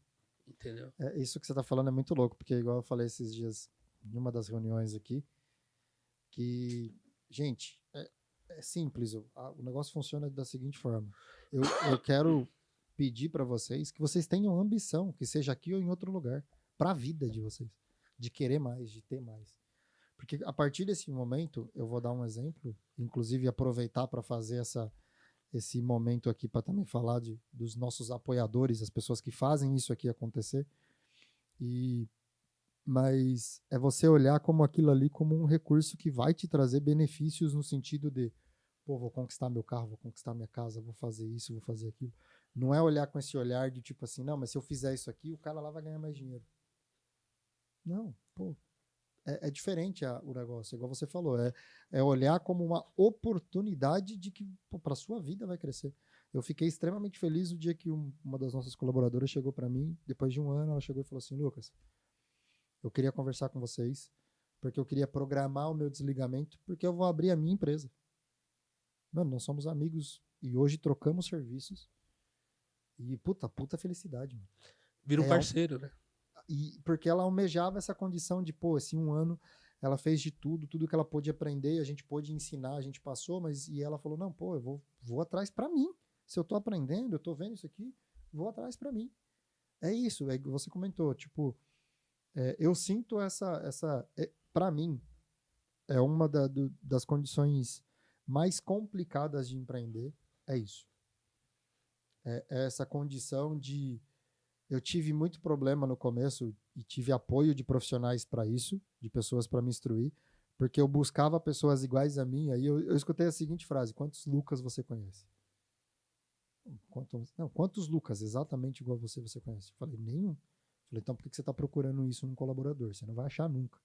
entendeu? Isso que você está falando é muito louco, porque igual eu falei esses dias em uma das reuniões aqui, que, gente, é simples, o negócio funciona da seguinte forma. Eu quero pedir para vocês que vocês tenham ambição, que seja aqui ou em outro lugar, para a vida de vocês, de querer mais, de ter mais. Porque a partir desse momento, eu vou dar um exemplo, inclusive aproveitar para fazer esse momento aqui para também falar dos nossos apoiadores, as pessoas que fazem isso aqui acontecer. Mas é você olhar como aquilo ali como um recurso que vai te trazer benefícios no sentido de, pô, vou conquistar meu carro, vou conquistar minha casa, vou fazer isso, vou fazer aquilo. Não é olhar com esse olhar de tipo assim, não, mas se eu fizer isso aqui, o cara lá vai ganhar mais dinheiro. Não, pô, é diferente o negócio, igual você falou, é olhar como uma oportunidade de que para sua vida vai crescer. Eu fiquei extremamente feliz o dia que uma das nossas colaboradoras chegou para mim, depois de um ano, ela chegou e falou assim, Lucas, eu queria conversar com vocês, porque eu queria programar o meu desligamento, porque eu vou abrir a minha empresa. Mano, nós somos amigos e hoje trocamos serviços. E puta felicidade, mano. Vira um É, parceiro, né? e porque ela almejava essa condição de, pô, assim, um ano ela fez de tudo que ela pôde aprender, a gente pôde ensinar, a gente passou, e ela falou, não, pô, eu vou atrás para mim. Se eu tô aprendendo, eu tô vendo isso aqui, vou atrás para mim. É isso, é que você comentou, tipo, eu sinto para mim, é uma das condições mais complicadas de empreender, é isso. É essa condição de... Eu tive muito problema no começo e tive apoio de profissionais para isso, de pessoas para me instruir, porque eu buscava pessoas iguais a mim, aí eu escutei a seguinte frase, quantos Lucas você conhece? Quantos Lucas exatamente igual você conhece? Eu falei, nenhum. Eu falei, então por que você está procurando isso num colaborador? Você não vai achar nunca.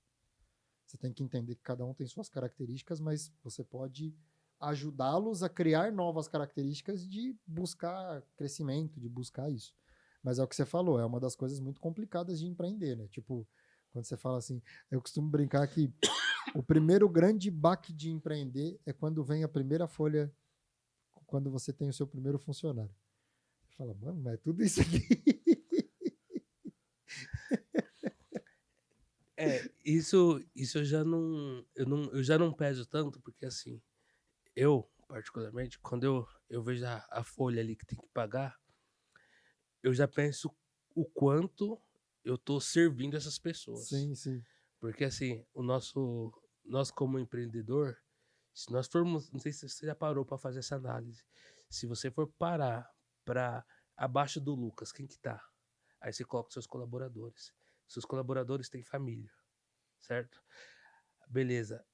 Você tem que entender que cada um tem suas características, mas você pode ajudá-los a criar novas características de buscar crescimento, de buscar isso. Mas é o que você falou, é uma das coisas muito complicadas de empreender, né? Tipo, quando você fala assim, eu costumo brincar que o primeiro grande baque de empreender é quando vem a primeira folha, quando você tem o seu primeiro funcionário. Você fala, mano, mas é tudo isso aqui. Isso eu já não peso tanto, porque assim, eu, particularmente, quando eu vejo a folha ali que tem que pagar, eu já penso o quanto eu tô servindo essas pessoas. Sim, sim. Porque assim, nós como empreendedor, Se nós formos, não sei se você já parou para fazer essa análise. Se você for parar para abaixo do Lucas, quem que tá? Aí você coloca os seus colaboradores. Seus colaboradores têm família, certo? Beleza.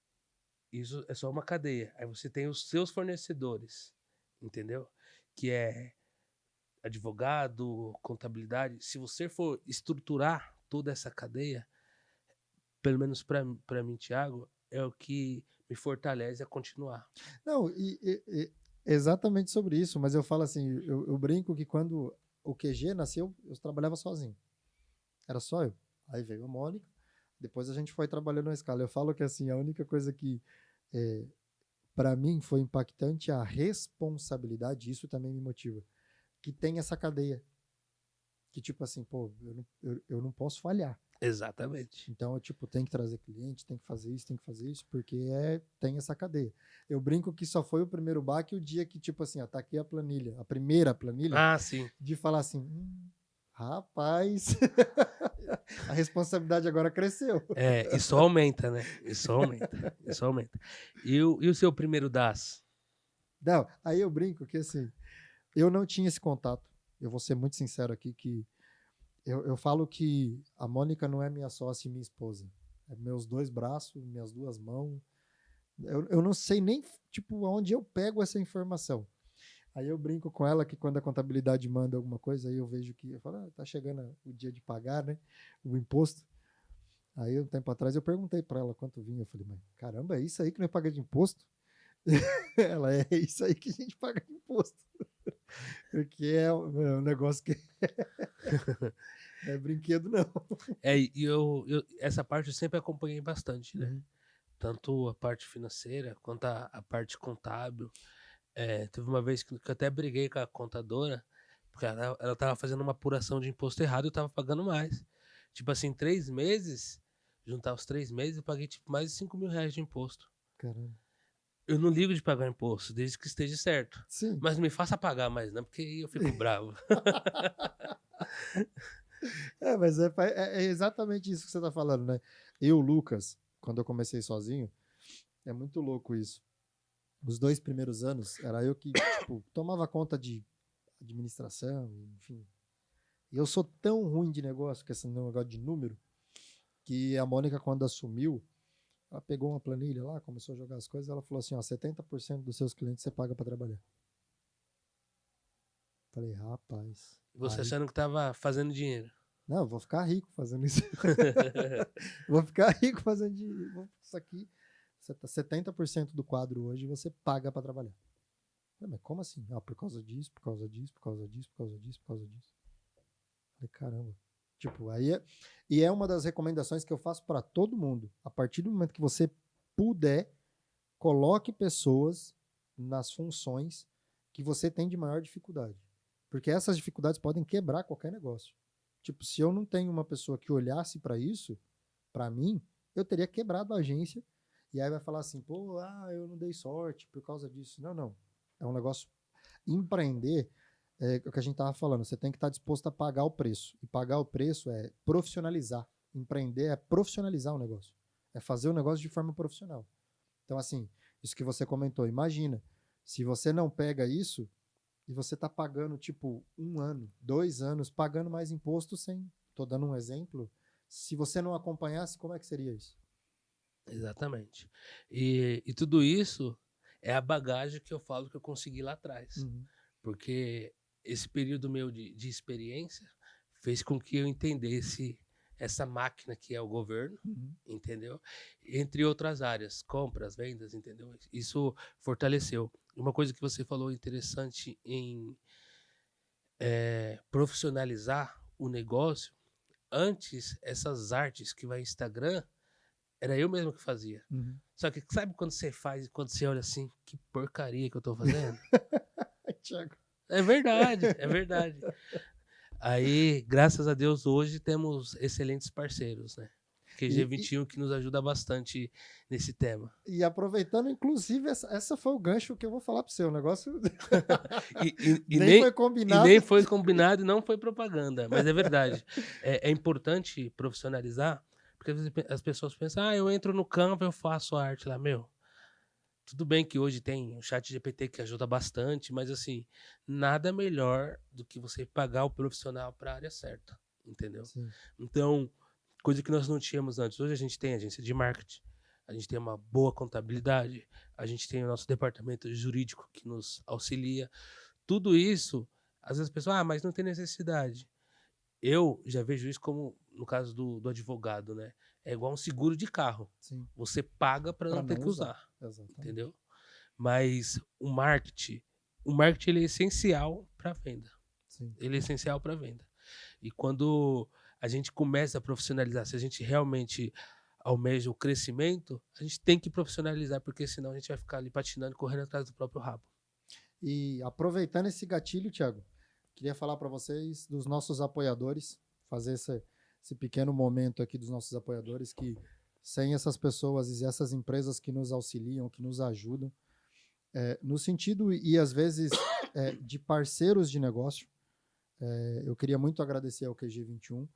Isso é só uma cadeia. Aí você tem os seus fornecedores, entendeu? Que é advogado, contabilidade. Se você for estruturar toda essa cadeia, pelo menos para mim, Thiago, é o que me fortalece a continuar. Não, exatamente sobre isso, mas eu falo assim, eu brinco que quando o QG nasceu, eu trabalhava sozinho. Era só eu. Aí veio a Mônica, depois a gente foi trabalhando na escala. Eu falo que assim, a única coisa que para mim foi impactante é a responsabilidade, isso também me motiva, que tem essa cadeia. Que tipo assim, pô, eu não posso falhar. Exatamente. Então, eu, tipo, tem que trazer cliente, tem que fazer isso, porque tem essa cadeia. Eu brinco que só foi o primeiro baque o dia que, tipo assim, tá aqui a planilha, a primeira planilha, Ah, sim. de falar assim, rapaz, a responsabilidade agora cresceu. Isso aumenta, né? Isso aumenta. Isso aumenta. E o seu primeiro DAS? Não, aí eu brinco que, assim, eu não tinha esse contato. Eu vou ser muito sincero aqui que eu falo que a Mônica não é minha sócia e minha esposa. É meus 2 braços, minhas 2 mãos. Eu não sei nem, tipo, onde eu pego essa informação. Aí eu brinco com ela que quando a contabilidade manda alguma coisa, aí eu vejo que, eu falo, tá chegando o dia de pagar, né, o imposto. Aí, um tempo atrás, eu perguntei para ela quanto vinha. Eu falei, mas caramba, é isso aí que nós paga de imposto? Ela, é isso aí que a gente paga de imposto. Porque é um negócio que não é brinquedo, não. E essa parte eu sempre acompanhei bastante, né? Uhum. Tanto a parte financeira quanto a parte contábil. Teve uma vez que eu até briguei com a contadora, porque ela tava fazendo uma apuração de imposto errado e eu tava pagando mais. Tipo assim, 3 meses, juntar os 3 meses, eu paguei tipo mais de 5 mil reais de imposto. Caramba. Eu não ligo de pagar imposto, desde que esteja certo. Sim. Mas não me faça pagar mais, não, porque aí eu fico bravo. Mas é exatamente isso que você está falando, né? Eu, Lucas, quando eu comecei sozinho, é muito louco isso. Os 2 primeiros anos, era eu que, tipo, tomava conta de administração, enfim. E eu sou tão ruim de negócio, com esse negócio de número, que a Mônica, quando assumiu, ela pegou uma planilha lá, começou a jogar as coisas, ela falou assim, ó, 70% dos seus clientes você paga para trabalhar. Falei, rapaz. Você achando que tava fazendo dinheiro. Não, eu vou ficar rico fazendo isso. Vou ficar rico fazendo dinheiro. Isso aqui, 70% do quadro hoje você paga para trabalhar. Mas como assim? Ah, por causa disso, por causa disso, por causa disso, por causa disso, por causa disso. Falei, caramba. Tipo, e é uma das recomendações que eu faço para todo mundo. A partir do momento que você puder, coloque pessoas nas funções que você tem de maior dificuldade. Porque essas dificuldades podem quebrar qualquer negócio. Tipo, se eu não tenho uma pessoa que olhasse para isso, para mim, eu teria quebrado a agência. E aí vai falar assim, pô, eu não dei sorte por causa disso. Não, não. É um negócio. Empreender é o que a gente estava falando. Você tem que estar disposto a pagar o preço. E pagar o preço é profissionalizar. Empreender é profissionalizar o negócio. É fazer o negócio de forma profissional. Então, assim, isso que você comentou. Imagina, se você não pega isso e você está pagando, tipo, 1 ano, 2 anos, pagando mais imposto sem... Estou dando um exemplo. Se você não acompanhasse, como é que seria isso? Exatamente. E tudo isso é a bagagem que eu falo que eu consegui lá atrás. Uhum. Porque esse período meu de experiência fez com que eu entendesse essa máquina que é o governo, entendeu? Entre outras áreas, compras, vendas, entendeu? Isso fortaleceu. Uma coisa que você falou interessante em profissionalizar o negócio, antes essas artes que vai no Instagram, era eu mesmo que fazia. Uhum. Só que sabe quando você faz, quando você olha assim, que porcaria que eu tô fazendo? Thiago. É verdade, é verdade. Aí, graças a Deus, hoje temos excelentes parceiros, né? QG21 que nos ajuda bastante nesse tema. E aproveitando, inclusive, essa foi o gancho que eu vou falar para o seu negócio. Nem foi combinado. E nem foi combinado e não foi propaganda, mas é verdade. É importante profissionalizar, porque as pessoas pensam, eu entro no campo, eu faço arte lá, meu. Tudo bem que hoje tem o chat GPT que ajuda bastante, mas assim, nada melhor do que você pagar o profissional para a área certa, entendeu? Sim. Então, coisa que nós não tínhamos antes. Hoje a gente tem agência de marketing, a gente tem uma boa contabilidade, a gente tem o nosso departamento jurídico que nos auxilia. Tudo isso, às vezes a pessoa, mas não tem necessidade. Eu já vejo isso como, no caso do advogado, né? É igual um seguro de carro. Sim. Você paga para Para não ter não que usar. usar, Exatamente. entendeu? Mas o marketing ele é essencial para venda. Sim. Ele é essencial para venda. E quando a gente começa a profissionalizar, se a gente realmente almeja o crescimento, a gente tem que profissionalizar, porque senão a gente vai ficar ali patinando, correndo atrás do próprio rabo. E aproveitando esse gatilho, Thiago, queria falar para vocês dos nossos apoiadores, fazer esse pequeno momento aqui dos nossos apoiadores, que sem essas pessoas e essas empresas que nos auxiliam, que nos ajudam, no sentido e às vezes de parceiros de negócio, eu queria muito agradecer ao QG21,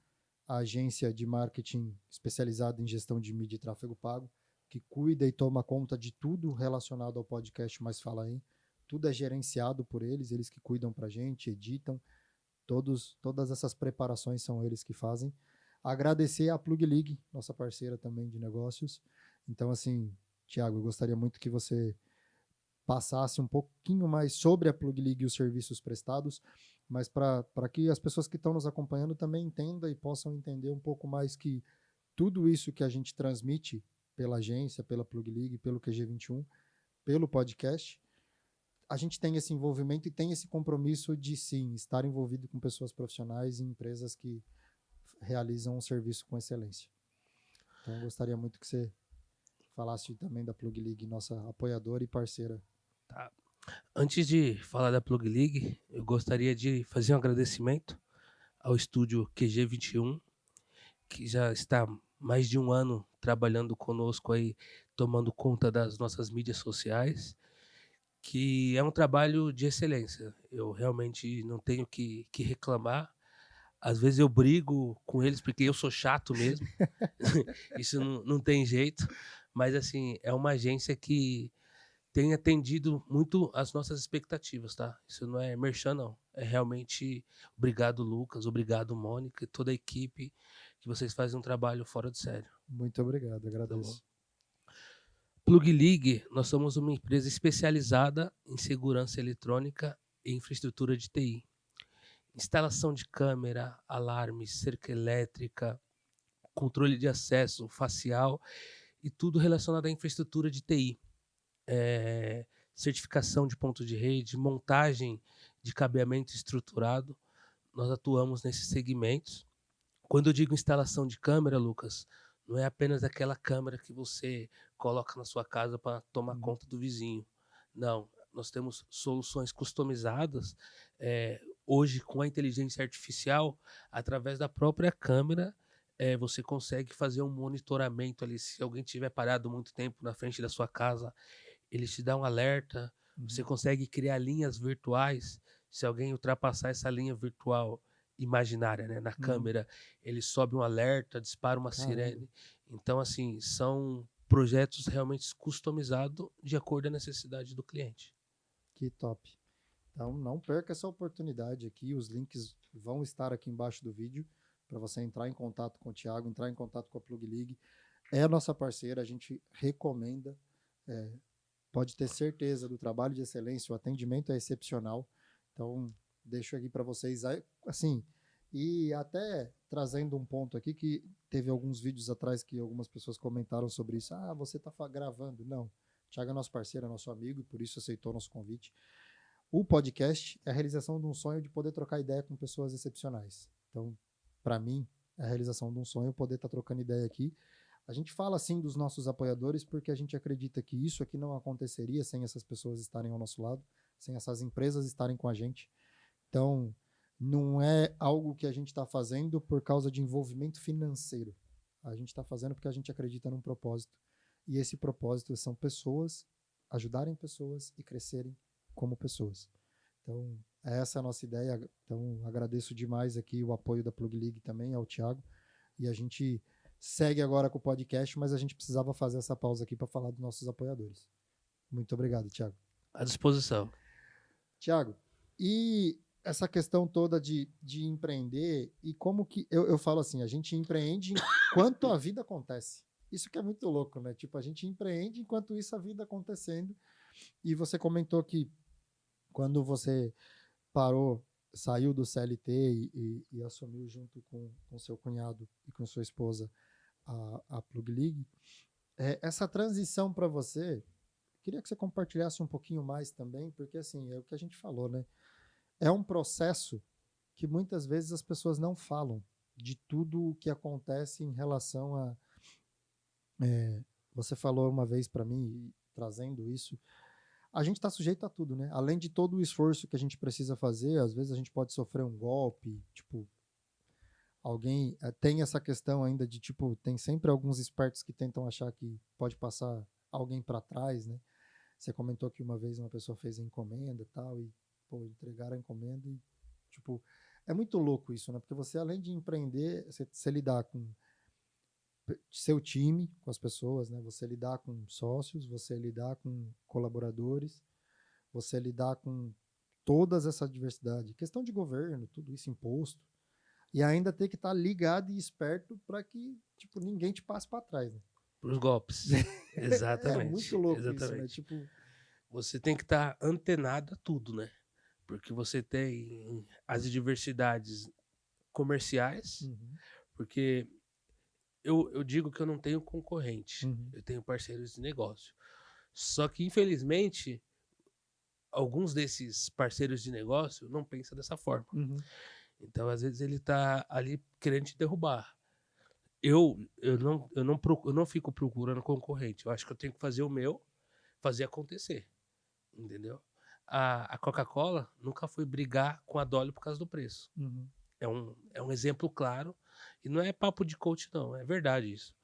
a agência de marketing especializada em gestão de mídia e tráfego pago, que cuida e toma conta de tudo relacionado ao podcast Mais Fala Aí. Tudo é gerenciado por eles, eles que cuidam para a gente, editam, todas essas preparações são eles que fazem. Agradecer à Plug League, nossa parceira também de negócios. Então, assim, Thiago, eu gostaria muito que você passasse um pouquinho mais sobre a Plug League e os serviços prestados, mas para que as pessoas que estão nos acompanhando também entendam e possam entender um pouco mais que tudo isso que a gente transmite pela agência, pela Plug League, pelo QG21, pelo podcast, a gente tem esse envolvimento e tem esse compromisso de, sim, estar envolvido com pessoas profissionais e empresas que realizam um serviço com excelência. Então, eu gostaria muito que você falasse também da Plug League, nossa apoiadora e parceira. Tá. Antes de falar da Plug League, eu gostaria de fazer um agradecimento ao estúdio QG21, que já está mais de um ano trabalhando conosco aí, tomando conta das nossas mídias sociais, que é um trabalho de excelência. Eu realmente não tenho que reclamar. Às vezes eu brigo com eles porque eu sou chato mesmo. Isso não tem jeito. Mas, assim, é uma agência que tem atendido muito as nossas expectativas, tá? Isso não é merchan, não. É realmente obrigado, Lucas, obrigado, Mônica e toda a equipe, que vocês fazem um trabalho fora de sério. Muito obrigado, agradeço. Tá Plug League, nós somos uma empresa especializada em segurança eletrônica e infraestrutura de TI. Instalação de câmera, alarme, cerca elétrica, controle de acesso facial e tudo relacionado à infraestrutura de TI. Certificação de ponto de rede, montagem de cabeamento estruturado. Nós atuamos nesses segmentos. Quando eu digo instalação de câmera, Lucas, não é apenas aquela câmera que você coloca na sua casa para tomar conta do vizinho. Não, nós temos soluções customizadas, hoje com a inteligência artificial, através da própria câmera, você consegue fazer um monitoramento ali. Se alguém estiver parado muito tempo na frente da sua casa, ele te dá um alerta. Você consegue criar linhas virtuais. Se alguém ultrapassar essa linha virtual imaginária, né, na câmera, ele sobe um alerta, dispara uma sirene. Então, assim, são projetos realmente customizados de acordo com a necessidade do cliente. Que top. Então, não perca essa oportunidade aqui. Os links vão estar aqui embaixo do vídeo para você entrar em contato com o Thiago, entrar em contato com a Plug League. É a nossa parceira, a gente recomenda. Pode ter certeza do trabalho de excelência, o atendimento é excepcional. Então, deixo aqui para vocês, assim, e até trazendo um ponto aqui que teve alguns vídeos atrás que algumas pessoas comentaram sobre isso. Ah, você está gravando. Não. O Thiago é nosso parceiro, é nosso amigo e por isso aceitou nosso convite. O podcast é a realização de um sonho de poder trocar ideia com pessoas excepcionais. Então, para mim, é a realização de um sonho poder estar trocando ideia aqui. A gente fala assim dos nossos apoiadores porque a gente acredita que isso aqui não aconteceria sem essas pessoas estarem ao nosso lado, sem essas empresas estarem com a gente. Então, não é algo que a gente está fazendo por causa de envolvimento financeiro. A gente está fazendo porque a gente acredita num propósito. E esse propósito são pessoas, ajudarem pessoas e crescerem como pessoas. Então, essa é a nossa ideia. Então, agradeço demais aqui o apoio da Plug League também, ao Thiago. E a gente segue agora com o podcast, mas a gente precisava fazer essa pausa aqui para falar dos nossos apoiadores. Muito obrigado, Thiago. À disposição. Thiago, e essa questão toda de empreender e como que... Eu falo assim, a gente empreende enquanto a vida acontece. Isso que é muito louco, né? Tipo, a gente empreende enquanto isso a vida acontecendo. E você comentou que quando você parou, saiu do CLT e assumiu junto com seu cunhado e com sua esposa a Plug League, essa transição para você, queria que você compartilhasse um pouquinho mais também, porque assim, é o que a gente falou, né? É um processo que muitas vezes as pessoas não falam de tudo o que acontece em relação a... você falou uma vez para mim, trazendo isso, a gente está sujeito a tudo, né? Além de todo o esforço que a gente precisa fazer, às vezes a gente pode sofrer um golpe, tipo, alguém tem essa questão ainda de, tipo, tem sempre alguns espertos que tentam achar que pode passar alguém para trás, né? Você comentou que uma vez uma pessoa fez a encomenda e tal, e, pô, entregaram a encomenda e, tipo, é muito louco isso, né? Porque você, além de empreender, você lidar com seu time, com as pessoas, né? Você lidar com sócios, você lidar com colaboradores, você lidar com todas essa diversidade, questão de governo, tudo isso, imposto, e ainda ter que estar ligado e esperto para que, tipo, ninguém te passe para trás, né? Os golpes. É Exatamente. muito louco Exatamente. isso, né? Tipo, você tem que estar antenado a tudo, né? Porque você tem as diversidades comerciais, porque eu digo que eu não tenho concorrente, eu tenho parceiros de negócio. Só que, infelizmente, alguns desses parceiros de negócio não pensam dessa forma. Então, às vezes, ele tá ali querendo te derrubar. Eu não fico procurando concorrente. Eu acho que eu tenho que fazer o meu, fazer acontecer. Entendeu? A Coca-Cola nunca foi brigar com a Dolly por causa do preço. É um exemplo claro. E não é papo de coach, não. É verdade isso.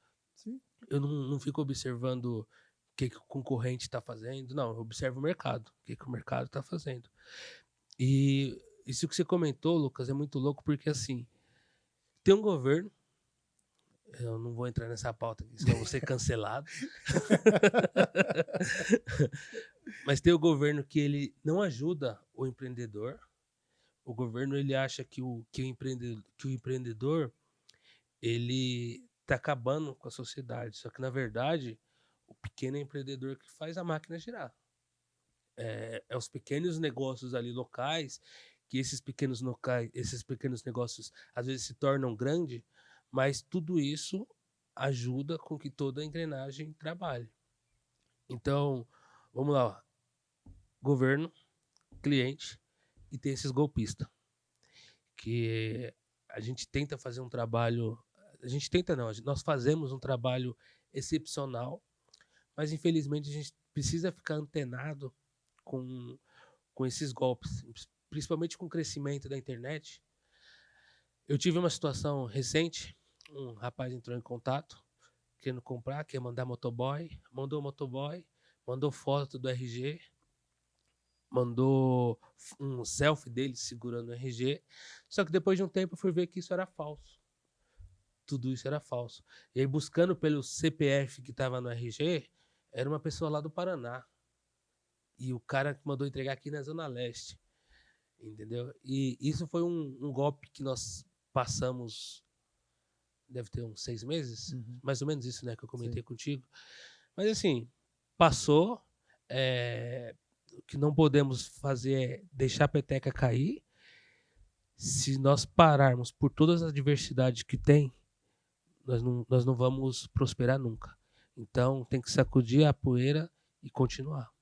sim. Eu não fico observando o que o concorrente está fazendo. Não, eu observo o mercado. O que o mercado está fazendo. E isso que você comentou, Lucas, é muito louco porque, assim, tem um governo, eu não vou entrar nessa pauta aqui, senão vou ser cancelado. Mas tem o governo que ele não ajuda o empreendedor. O governo ele acha que o empreendedor ele está acabando com a sociedade. Só que, na verdade, o pequeno empreendedor que faz a máquina girar. É os pequenos negócios ali locais, que esses pequenos negócios às vezes se tornam grandes, mas tudo isso ajuda com que toda a engrenagem trabalhe. Então, vamos lá. Governo, cliente e tem esses golpistas. Que a gente tenta fazer um trabalho... A gente tenta não, nós fazemos um trabalho excepcional, mas infelizmente a gente precisa ficar antenado com esses golpes, principalmente com o crescimento da internet. Eu tive uma situação recente, um rapaz entrou em contato, querendo comprar, quer mandar motoboy, mandou foto do RG, mandou um selfie dele segurando o RG, só que depois de um tempo eu fui ver que isso era falso. Tudo isso era falso. E aí, buscando pelo CPF que estava no RG, era uma pessoa lá do Paraná. E o cara que mandou entregar aqui na Zona Leste. Entendeu? E isso foi um golpe que nós passamos, deve ter uns 6 meses, mais ou menos isso, né, que eu comentei contigo. Mas assim, passou, o que não podemos fazer é deixar a peteca cair. Se nós pararmos por todas as diversidades que tem, nós não vamos prosperar nunca. Então, tem que sacudir a poeira e continuar.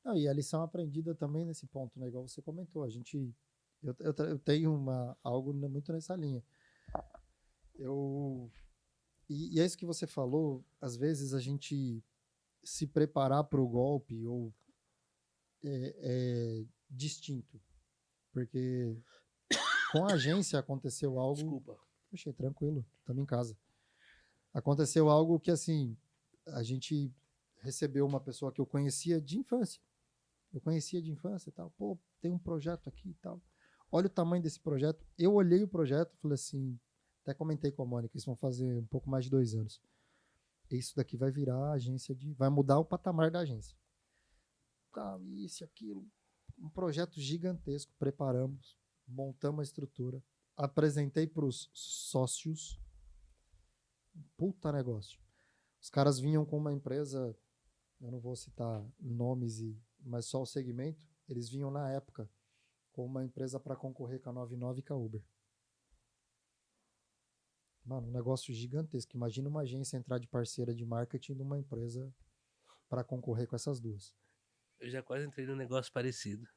Não, e a lição aprendida também nesse ponto, né? Igual você comentou, eu tenho algo muito nessa linha. E é isso que você falou, às vezes a gente se preparar para o golpe ou é distinto. Porque com a agência aconteceu algo... Desculpa. Poxa, tranquilo, estamos em casa. Aconteceu algo que, assim, a gente recebeu uma pessoa que eu conhecia de infância. E tal. Pô, tem um projeto aqui e tal. Olha o tamanho desse projeto. Eu olhei o projeto e falei assim, até comentei com a Mônica, isso vão fazer um pouco mais de 2 anos. Isso daqui vai virar agência vai mudar o patamar da agência. tá, isso e aquilo. Um projeto gigantesco, preparamos, montamos a estrutura, apresentei para os sócios, puta negócio. Os caras vinham com uma empresa, eu não vou citar nomes, mas só o segmento, eles vinham na época com uma empresa para concorrer com a 99 e com a Uber. Mano, um negócio gigantesco. Imagina uma agência entrar de parceira de marketing de uma empresa para concorrer com essas duas. Eu já quase entrei num negócio parecido.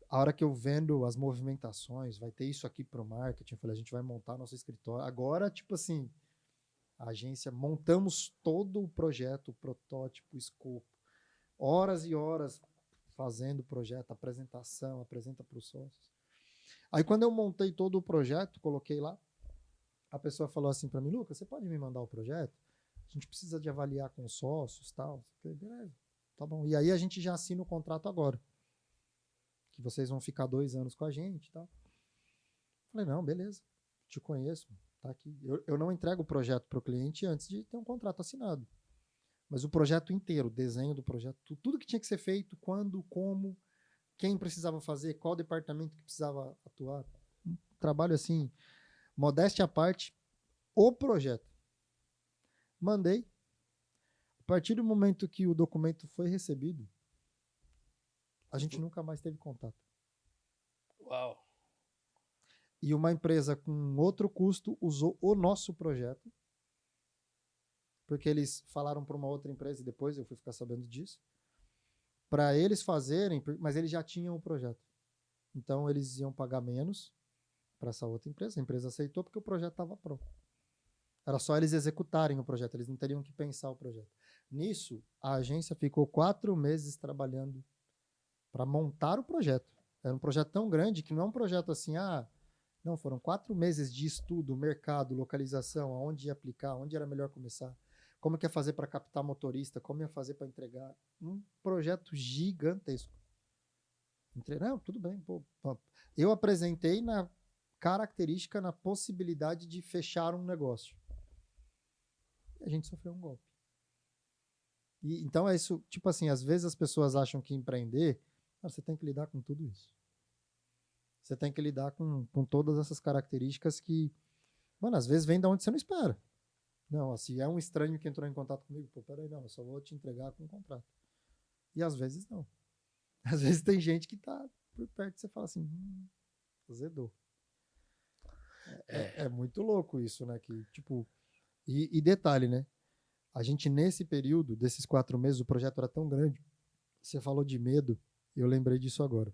A hora que eu vendo as movimentações, vai ter isso aqui pro marketing, eu falei, a gente vai montar nosso escritório. Agora, tipo assim, a agência, montamos todo o projeto, o protótipo, o escopo. Horas e horas fazendo o projeto, apresentação, apresenta para os sócios. Aí quando eu montei todo o projeto, coloquei lá, a pessoa falou assim para mim, Lucas, você pode me mandar o projeto? A gente precisa de avaliar com os sócios e tal. Falei, beleza, tá bom. E aí a gente já assina o contrato agora. Que vocês vão ficar 2 anos com a gente e tal. Falei, não, beleza, te conheço, tá aqui. Eu não entrego o projeto para o cliente antes de ter um contrato assinado. Mas o projeto inteiro, o desenho do projeto, tudo que tinha que ser feito, quando, como, quem precisava fazer, qual departamento que precisava atuar. Um trabalho assim, modéstia à parte, o projeto. Mandei. A partir do momento que o documento foi recebido, a gente nunca mais teve contato. Uau. E uma empresa com outro custo usou o nosso projeto, porque eles falaram para uma outra empresa e depois eu fui ficar sabendo disso, para eles fazerem, mas eles já tinham o projeto. Então eles iam pagar menos para essa outra empresa. A empresa aceitou porque o projeto estava pronto. Era só eles executarem o projeto, eles não teriam que pensar o projeto. Nisso, a agência ficou 4 meses trabalhando para montar o projeto. Era um projeto tão grande que não é um projeto assim, não, foram 4 meses de estudo, mercado, localização, aonde ia aplicar, onde era melhor começar, como que ia fazer para captar motorista, como ia fazer para entregar. Um projeto gigantesco. Não, tudo bem. Pô. Eu apresentei na característica, na possibilidade de fechar um negócio. E a gente sofreu um golpe. E, então é isso, tipo assim, às vezes as pessoas acham que empreender, você tem que lidar com tudo isso. Você tem que lidar com todas essas características que, mano, às vezes vem de onde você não espera. Não, assim, é um estranho que entrou em contato comigo, pô, peraí, não, eu só vou te entregar com um contrato. E às vezes não. Às vezes tem gente que tá por perto e você fala assim, azedou. É muito louco isso, né? Que, tipo, e detalhe, né? A gente, nesse período, desses 4 meses, o projeto era tão grande. Você falou de medo, eu lembrei disso agora.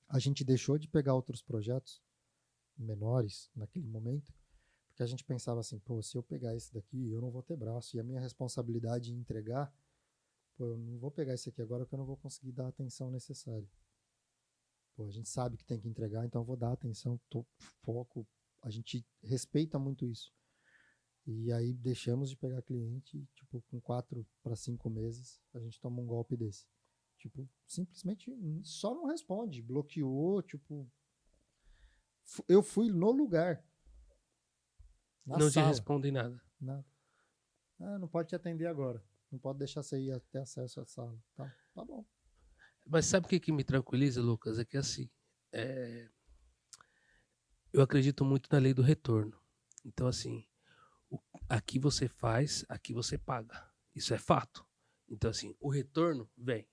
A gente deixou de pegar outros projetos menores naquele momento, porque a gente pensava assim, pô, se eu pegar esse daqui, eu não vou ter braço, e a minha responsabilidade em entregar, pô, eu não vou pegar esse aqui agora porque eu não vou conseguir dar a atenção necessária. Pô, a gente sabe que tem que entregar, então eu vou dar atenção, foco, a gente respeita muito isso. E aí deixamos de pegar cliente, tipo, com 4 para 5 meses, a gente toma um golpe desse. Tipo, simplesmente só não responde, bloqueou, tipo... Eu fui no lugar. Na Não sala. te respondem nada. Nada. Não pode te atender agora. Não pode deixar você ir até acesso à sala. Tá bom. Mas sabe o que me tranquiliza, Lucas? É que assim, eu acredito muito na lei do retorno. Então, assim, aqui você faz, aqui você paga. Isso é fato. Então, assim, o retorno vem.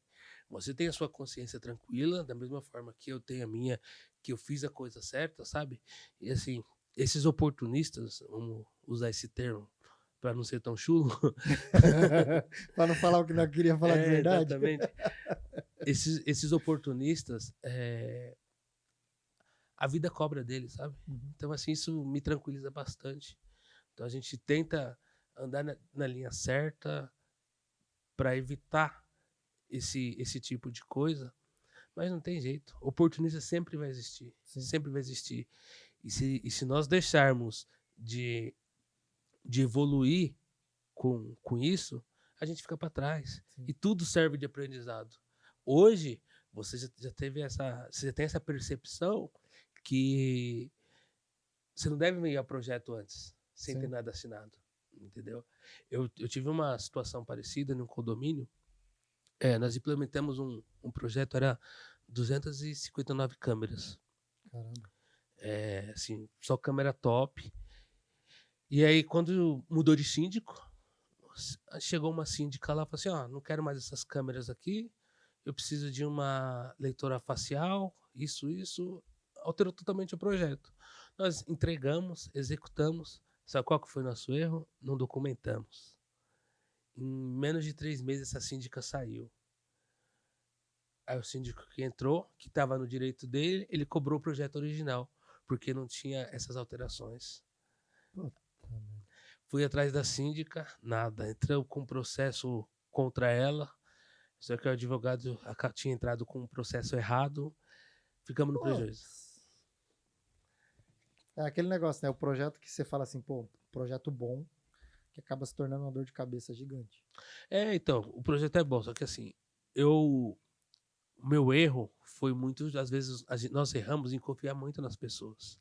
Você tem a sua consciência tranquila, da mesma forma que eu tenho a minha, que eu fiz a coisa certa, sabe? E assim, esses oportunistas, vamos usar esse termo para não ser tão chulo. Para não falar o que não queria falar de verdade. Exatamente. Esses oportunistas, a vida cobra deles, sabe? Uhum. Então, assim, isso me tranquiliza bastante. Então, a gente tenta andar na linha certa para evitar esse tipo de coisa, mas não tem jeito. Oportunista sempre vai existir. Sim. Sempre vai existir. E se nós deixarmos de evoluir com isso, a gente fica para trás. Sim. E tudo serve de aprendizado. Hoje, você já teve você já tem essa percepção que você não deve enviar projeto antes, sem Sim. ter nada assinado. Entendeu? Eu tive uma situação parecida num condomínio Nós implementamos um projeto, era 259 câmeras. Caramba. Assim, só câmera top. E aí, quando mudou de síndico, chegou uma síndica lá e falou assim, ó, não quero mais essas câmeras aqui, eu preciso de uma leitora facial, isso, alterou totalmente o projeto. Nós entregamos, executamos, sabe qual que foi o nosso erro? Não documentamos. Em menos de 3 meses, essa síndica saiu. Aí o síndico que entrou, que estava no direito dele, ele cobrou o projeto original, porque não tinha essas alterações. Puta merda. Fui atrás da síndica, nada. Entrou com processo contra ela, só que o advogado tinha entrado com um processo errado, ficamos no prejuízo. É aquele negócio, né? O projeto que você fala assim, pô, projeto bom, que acaba se tornando uma dor de cabeça gigante. Então, o projeto é bom, só que assim, o meu erro foi muito, às vezes, nós erramos em confiar muito nas pessoas.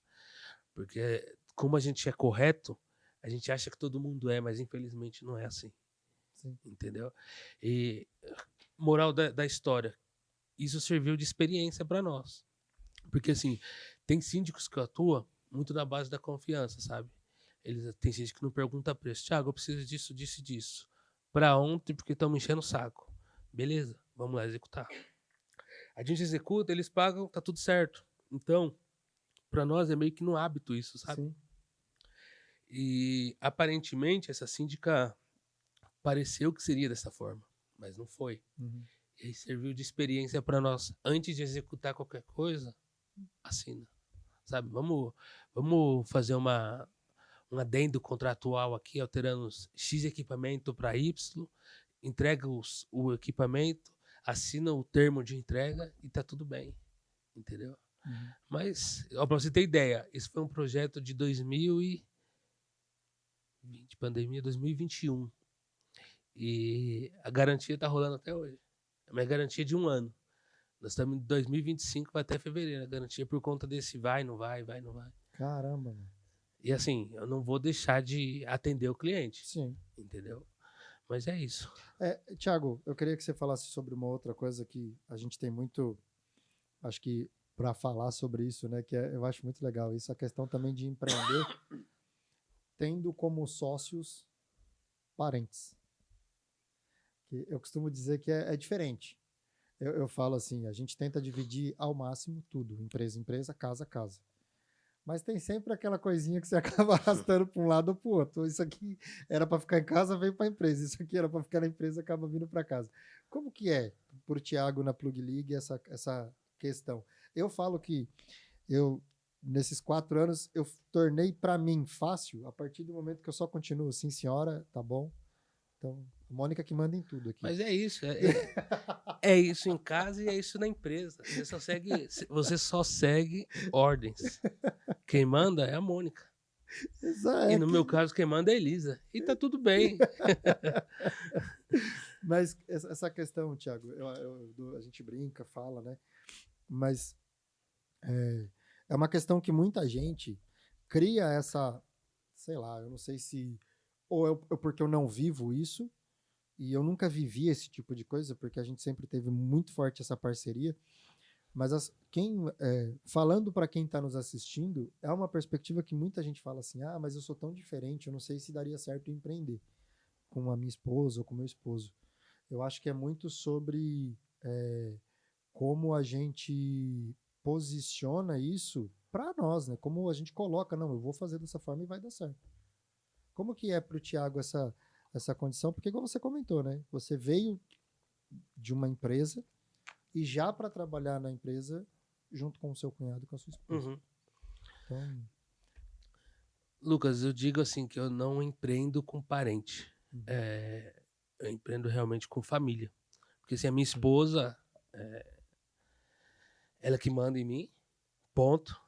Porque como a gente é correto, a gente acha que todo mundo é, mas infelizmente não é assim. Sim. Entendeu? E moral da história, isso serviu de experiência para nós. Porque assim, tem síndicos que atuam muito na base da confiança, sabe? Tem síndico que não pergunta preço. Thiago, eu preciso disso, disso e disso. Para ontem, porque estão me enchendo o saco. Beleza, vamos lá executar. A gente executa, eles pagam, tá tudo certo. Então, para nós é meio que no hábito isso, sabe? Sim. E aparentemente essa síndica pareceu que seria dessa forma, mas não foi. Uhum. E aí serviu de experiência para nós. Antes de executar qualquer coisa, assina. Sabe? Vamos fazer um adendo contratual aqui, alterando X equipamento para Y, entrega o equipamento, assina o termo de entrega e tá tudo bem. Entendeu? Uhum. Mas, para você ter ideia, esse foi um projeto de 2020, pandemia 2021. E a garantia tá rolando até hoje. A minha garantia é de 1 ano. Nós estamos em 2025, vai até fevereiro. A garantia é por conta desse vai, não vai. Caramba, mano. E assim, eu não vou deixar de atender o cliente. Sim. Entendeu? Mas é isso. Thiago, eu queria que você falasse sobre uma outra coisa que a gente tem muito, acho que para falar sobre isso, né? Eu acho muito legal isso, a questão também de empreender tendo como sócios parentes. Que eu costumo dizer que é diferente. Eu falo assim, a gente tenta dividir ao máximo tudo, empresa, casa. Mas tem sempre aquela coisinha que você acaba arrastando para um lado ou para o outro. Isso aqui era para ficar em casa, veio para a empresa. Isso aqui era para ficar na empresa, acaba vindo para casa. Como que é por Thiago na Plug League essa questão? Eu falo que nesses 4 anos, eu tornei para mim fácil a partir do momento que eu só continuo, sim senhora, tá bom? Então, a Mônica que manda em tudo aqui. Mas é isso. É isso em casa e é isso na empresa. Você só segue ordens. Quem manda é a Mônica. Exato. E no meu caso, quem manda é a Elisa. E tá tudo bem. Mas essa questão, Thiago, a gente brinca, fala, né? Mas é uma questão que muita gente cria essa, sei lá, eu não sei se ou porque eu não vivo isso e eu nunca vivi esse tipo de coisa, porque a gente sempre teve muito forte essa parceria, mas falando para quem está nos assistindo, é uma perspectiva que muita gente fala assim, mas eu sou tão diferente, eu não sei se daria certo empreender com a minha esposa ou com o meu esposo. Eu acho que é muito sobre como a gente posiciona isso para nós, né? Como a gente coloca, não, eu vou fazer dessa forma e vai dar certo. Como que é para o Thiago essa condição? Porque igual você comentou, né? Você veio de uma empresa e já para trabalhar na empresa junto com o seu cunhado e com a sua esposa. Uhum. Então... Lucas, eu digo assim que eu não empreendo com parente. Eu empreendo realmente com família. Porque assim, a minha esposa, ela que manda em mim, ponto.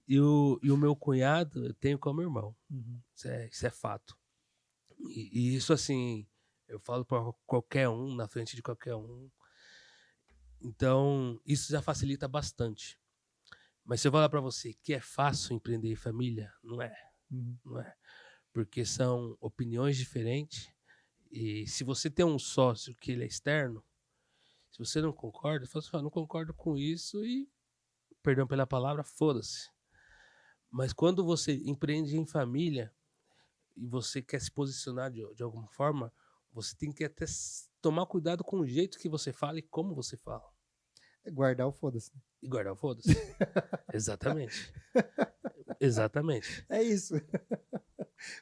e o meu cunhado eu tenho como irmão. Uhum. Isso é fato. E isso, assim, eu falo para qualquer um, na frente de qualquer um. Então, isso já facilita bastante. Mas se eu falar para você que é fácil empreender em família, não é. Uhum. Não é. Porque são opiniões diferentes E se você tem um sócio que ele é externo, se você não concorda, fala assim, não concordo com isso e, perdão pela palavra, foda-se. Mas quando você empreende em família e você quer se posicionar de alguma forma, você tem que até tomar cuidado com o jeito que você fala e como você fala. É guardar o foda-se. E guardar o foda-se. Exatamente. Exatamente. É isso.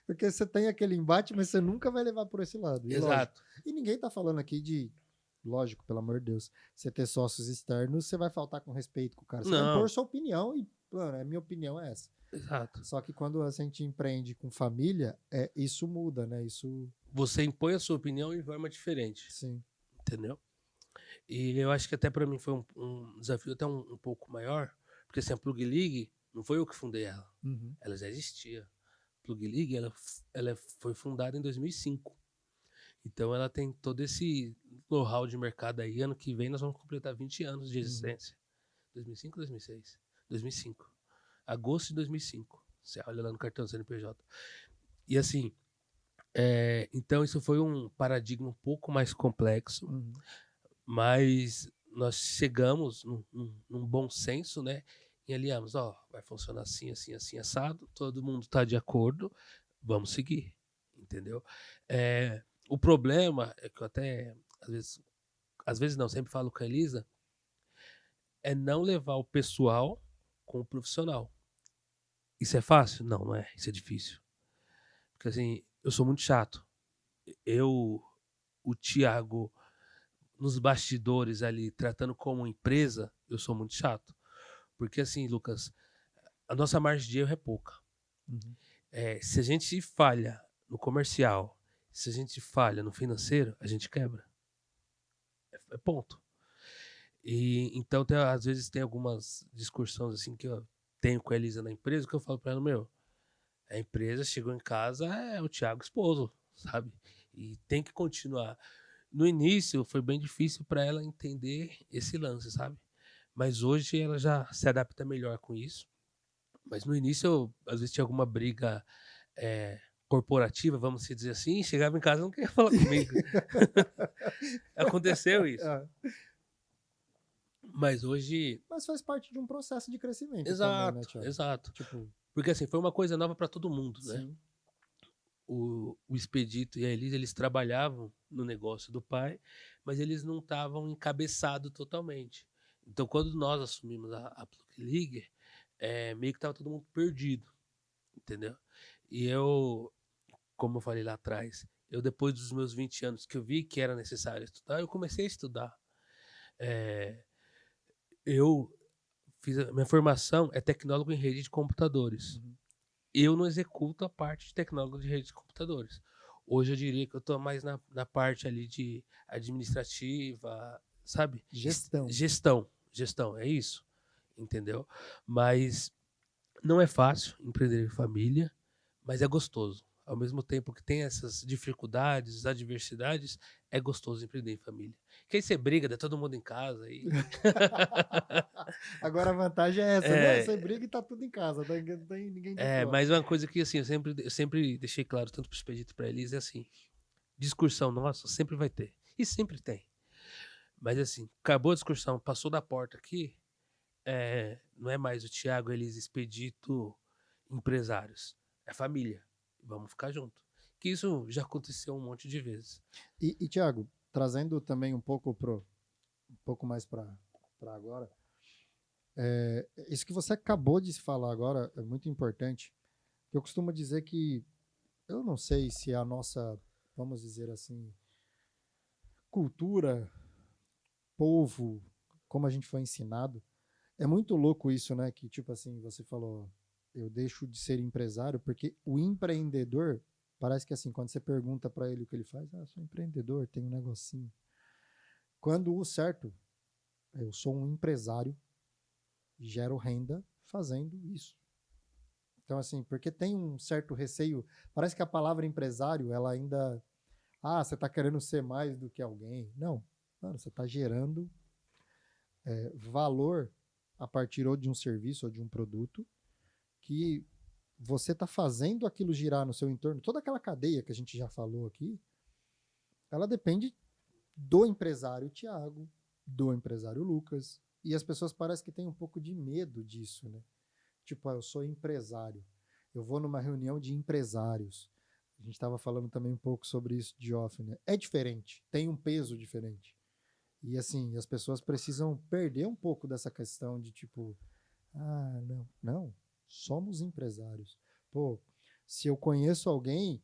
Porque você tem aquele embate, mas você nunca vai levar por esse lado. E Exato. lógico. E ninguém tá falando aqui de, lógico, pelo amor de Deus, você ter sócios externos, você vai faltar com respeito com o cara. Você vai Não. impor sua opinião e, mano, a minha opinião é essa. Exato. Só que quando a gente empreende com família, isso muda, né? Isso, Você impõe a sua opinião de forma diferente, sim. entendeu? E eu acho que até pra mim foi um desafio até um pouco maior, porque assim, a Plug League, não foi eu que fundei ela, Uhum. ela já existia. A Plug League, ela foi fundada em 2005. Então ela tem todo esse know-how de mercado aí. Ano que vem nós vamos completar 20 anos de existência. 2005 ou 2006? 2005. Agosto de 2005. Você olha lá no cartão do CNPJ. E assim, então isso foi um paradigma um pouco mais complexo, Uhum. mas nós chegamos num bom senso, né? E aliamos, vai funcionar assim, assim, assim, assado, todo mundo tá de acordo, vamos seguir, entendeu? O problema é que eu até, às vezes não, sempre falo com a Elisa, é não levar o pessoal com o profissional. Isso é fácil? Não, não é. Isso é difícil. Porque assim, eu sou muito chato. O Thiago, nos bastidores ali, tratando como empresa, eu sou muito chato. Porque assim, Lucas, a nossa margem de erro é pouca. Uhum. Se a gente falha no comercial, se a gente falha no financeiro, a gente quebra. É ponto. E então, às vezes, tem algumas discussões assim que eu tenho com a Elisa na empresa, que eu falo para ela, a empresa chegou em casa, é o Thiago esposo, sabe? E tem que continuar. No início, foi bem difícil para ela entender esse lance, sabe? Mas hoje ela já se adapta melhor com isso. Mas no início, às vezes tinha alguma briga corporativa, vamos dizer assim, e chegava em casa e não queria falar comigo. Aconteceu isso. Mas hoje... Mas faz parte de um processo de crescimento Exato, também, né, Thiago? exato. Tipo, porque assim, foi uma coisa nova para todo mundo, né? sim. O Expedito e a Elisa, eles trabalhavam no negócio do pai, mas eles não estavam encabeçados totalmente. Então, quando nós assumimos a Plug League, meio que estava todo mundo perdido, entendeu? E eu, como eu falei lá atrás, eu depois dos meus 20 anos que eu vi que era necessário estudar, eu comecei a estudar. Eu fiz minha formação é tecnólogo em rede de computadores. Uhum. Eu não executo a parte de tecnólogo de rede de computadores. Hoje eu diria que eu estou mais na parte ali de administrativa, sabe? Gestão. Gestão, é isso, entendeu? Mas não é fácil empreender em família, mas é gostoso. Ao mesmo tempo que tem essas dificuldades, adversidades, é gostoso empreender em família. Que aí você briga, dá todo mundo em casa e... Agora a vantagem é essa, né? Você briga e tá tudo em casa, não tem ninguém de fora. Mas uma coisa que assim, eu sempre deixei claro, tanto para o Expedito e para a Elisa, é assim, discussão nossa sempre vai ter. E sempre tem. Mas assim, acabou a discussão, passou da porta aqui, não é mais o Thiago, Elisa, Expedito, empresários. É família. Vamos ficar junto. Que isso já aconteceu um monte de vezes. E Thiago, trazendo também um pouco mais para agora, isso que você acabou de falar agora é muito importante. Eu costumo dizer que eu não sei se a nossa, vamos dizer assim, cultura, povo, como a gente foi ensinado, é muito louco isso, né? Que tipo assim, você falou, eu deixo de ser empresário porque o empreendedor, parece que assim, quando você pergunta para ele o que ele faz, sou empreendedor, tenho um negocinho. Quando o certo, eu sou um empresário, gero renda fazendo isso. Então, assim, porque tem um certo receio, parece que a palavra empresário, ela ainda, você está querendo ser mais do que alguém. Não, mano, você está gerando valor a partir ou de um serviço ou de um produto que você está fazendo aquilo girar no seu entorno. Toda aquela cadeia que a gente já falou aqui, ela depende do empresário Thiago, do empresário Lucas. E as pessoas parecem que têm um pouco de medo disso, né? Tipo, eu sou empresário. Eu vou numa reunião de empresários. A gente estava falando também um pouco sobre isso de off, né? É diferente, tem um peso diferente. E assim, as pessoas precisam perder um pouco dessa questão de tipo, não, somos empresários. Pô, se eu conheço alguém,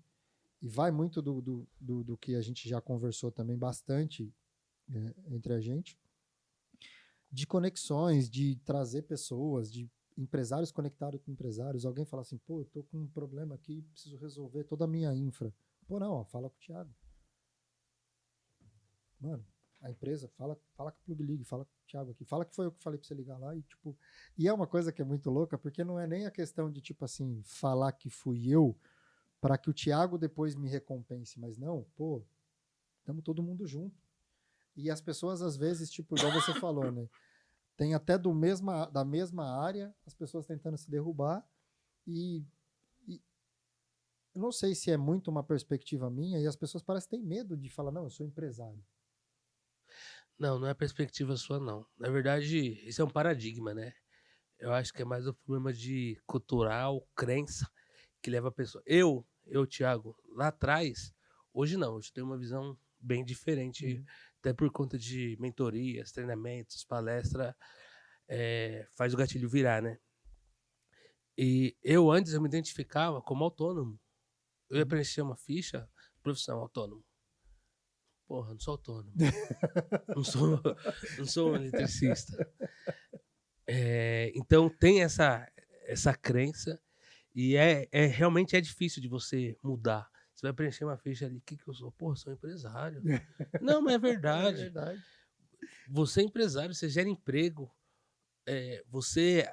e vai muito do que a gente já conversou também bastante, né, entre a gente, de conexões, de trazer pessoas, de empresários conectados com empresários. Alguém fala assim, pô, eu tô com um problema aqui, preciso resolver toda a minha infra. Pô, não, ó, fala com o Thiago. Mano, a empresa, fala com a Plug League, fala com o Thiago aqui, fala que foi eu que falei pra você ligar lá e tipo... E é uma coisa que é muito louca, porque não é nem a questão de, tipo assim, falar que fui eu para que o Thiago depois me recompense, mas não, pô, estamos todo mundo junto. E as pessoas, às vezes, tipo, igual você falou, né? Tem até da mesma área as pessoas tentando se derrubar e eu não sei se é muito uma perspectiva minha e as pessoas parecem que têm medo de falar, não, eu sou empresário. Não, não é perspectiva sua, não. Na verdade, isso é um paradigma, né? Eu acho que é mais um problema de cultural, crença, que leva a pessoa. Thiago, lá atrás, hoje não, hoje tenho uma visão bem diferente, até por conta de mentorias, treinamentos, palestra, faz o gatilho virar, né? E antes eu me identificava como autônomo. Eu ia preencher uma ficha, profissão autônomo. Porra, não sou autônomo. não sou um eletricista. Então tem essa crença e realmente é difícil de você mudar. Você vai preencher uma ficha ali, o que eu sou? Porra, sou empresário. Não, mas é verdade. É verdade. Você é empresário, você gera emprego. Você,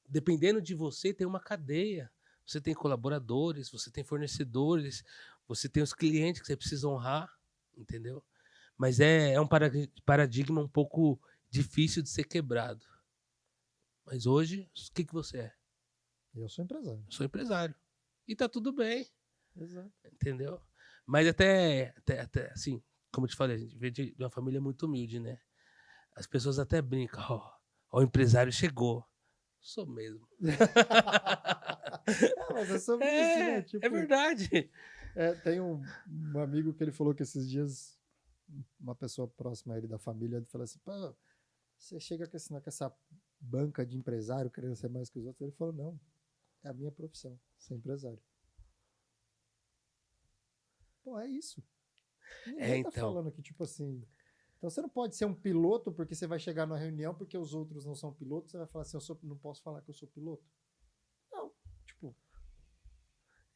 dependendo de você, tem uma cadeia. Você tem colaboradores, você tem fornecedores, você tem os clientes que você precisa honrar, entendeu? Mas é um paradigma um pouco difícil de ser quebrado. Mas hoje, o que você é? Eu sou empresário. Eu sou empresário. E tá tudo bem. Exato. Entendeu? Mas até assim, como eu te falei, a gente veio de uma família muito humilde, né? As pessoas até brincam, ó, o empresário chegou. Sou mesmo. Mas é sobre isso, né? Tipo, é verdade. tem um amigo que ele falou que esses dias uma pessoa próxima a ele da família falou assim, pô, você chega com essa banca de empresário querendo ser mais que os outros. Ele falou, não, é a minha profissão, ser empresário. Pô, é isso. Ninguém tá falando que, tipo assim... Então você não pode ser um piloto porque você vai chegar numa reunião porque os outros não são pilotos, você vai falar assim, não posso falar que eu sou piloto. Não, tipo...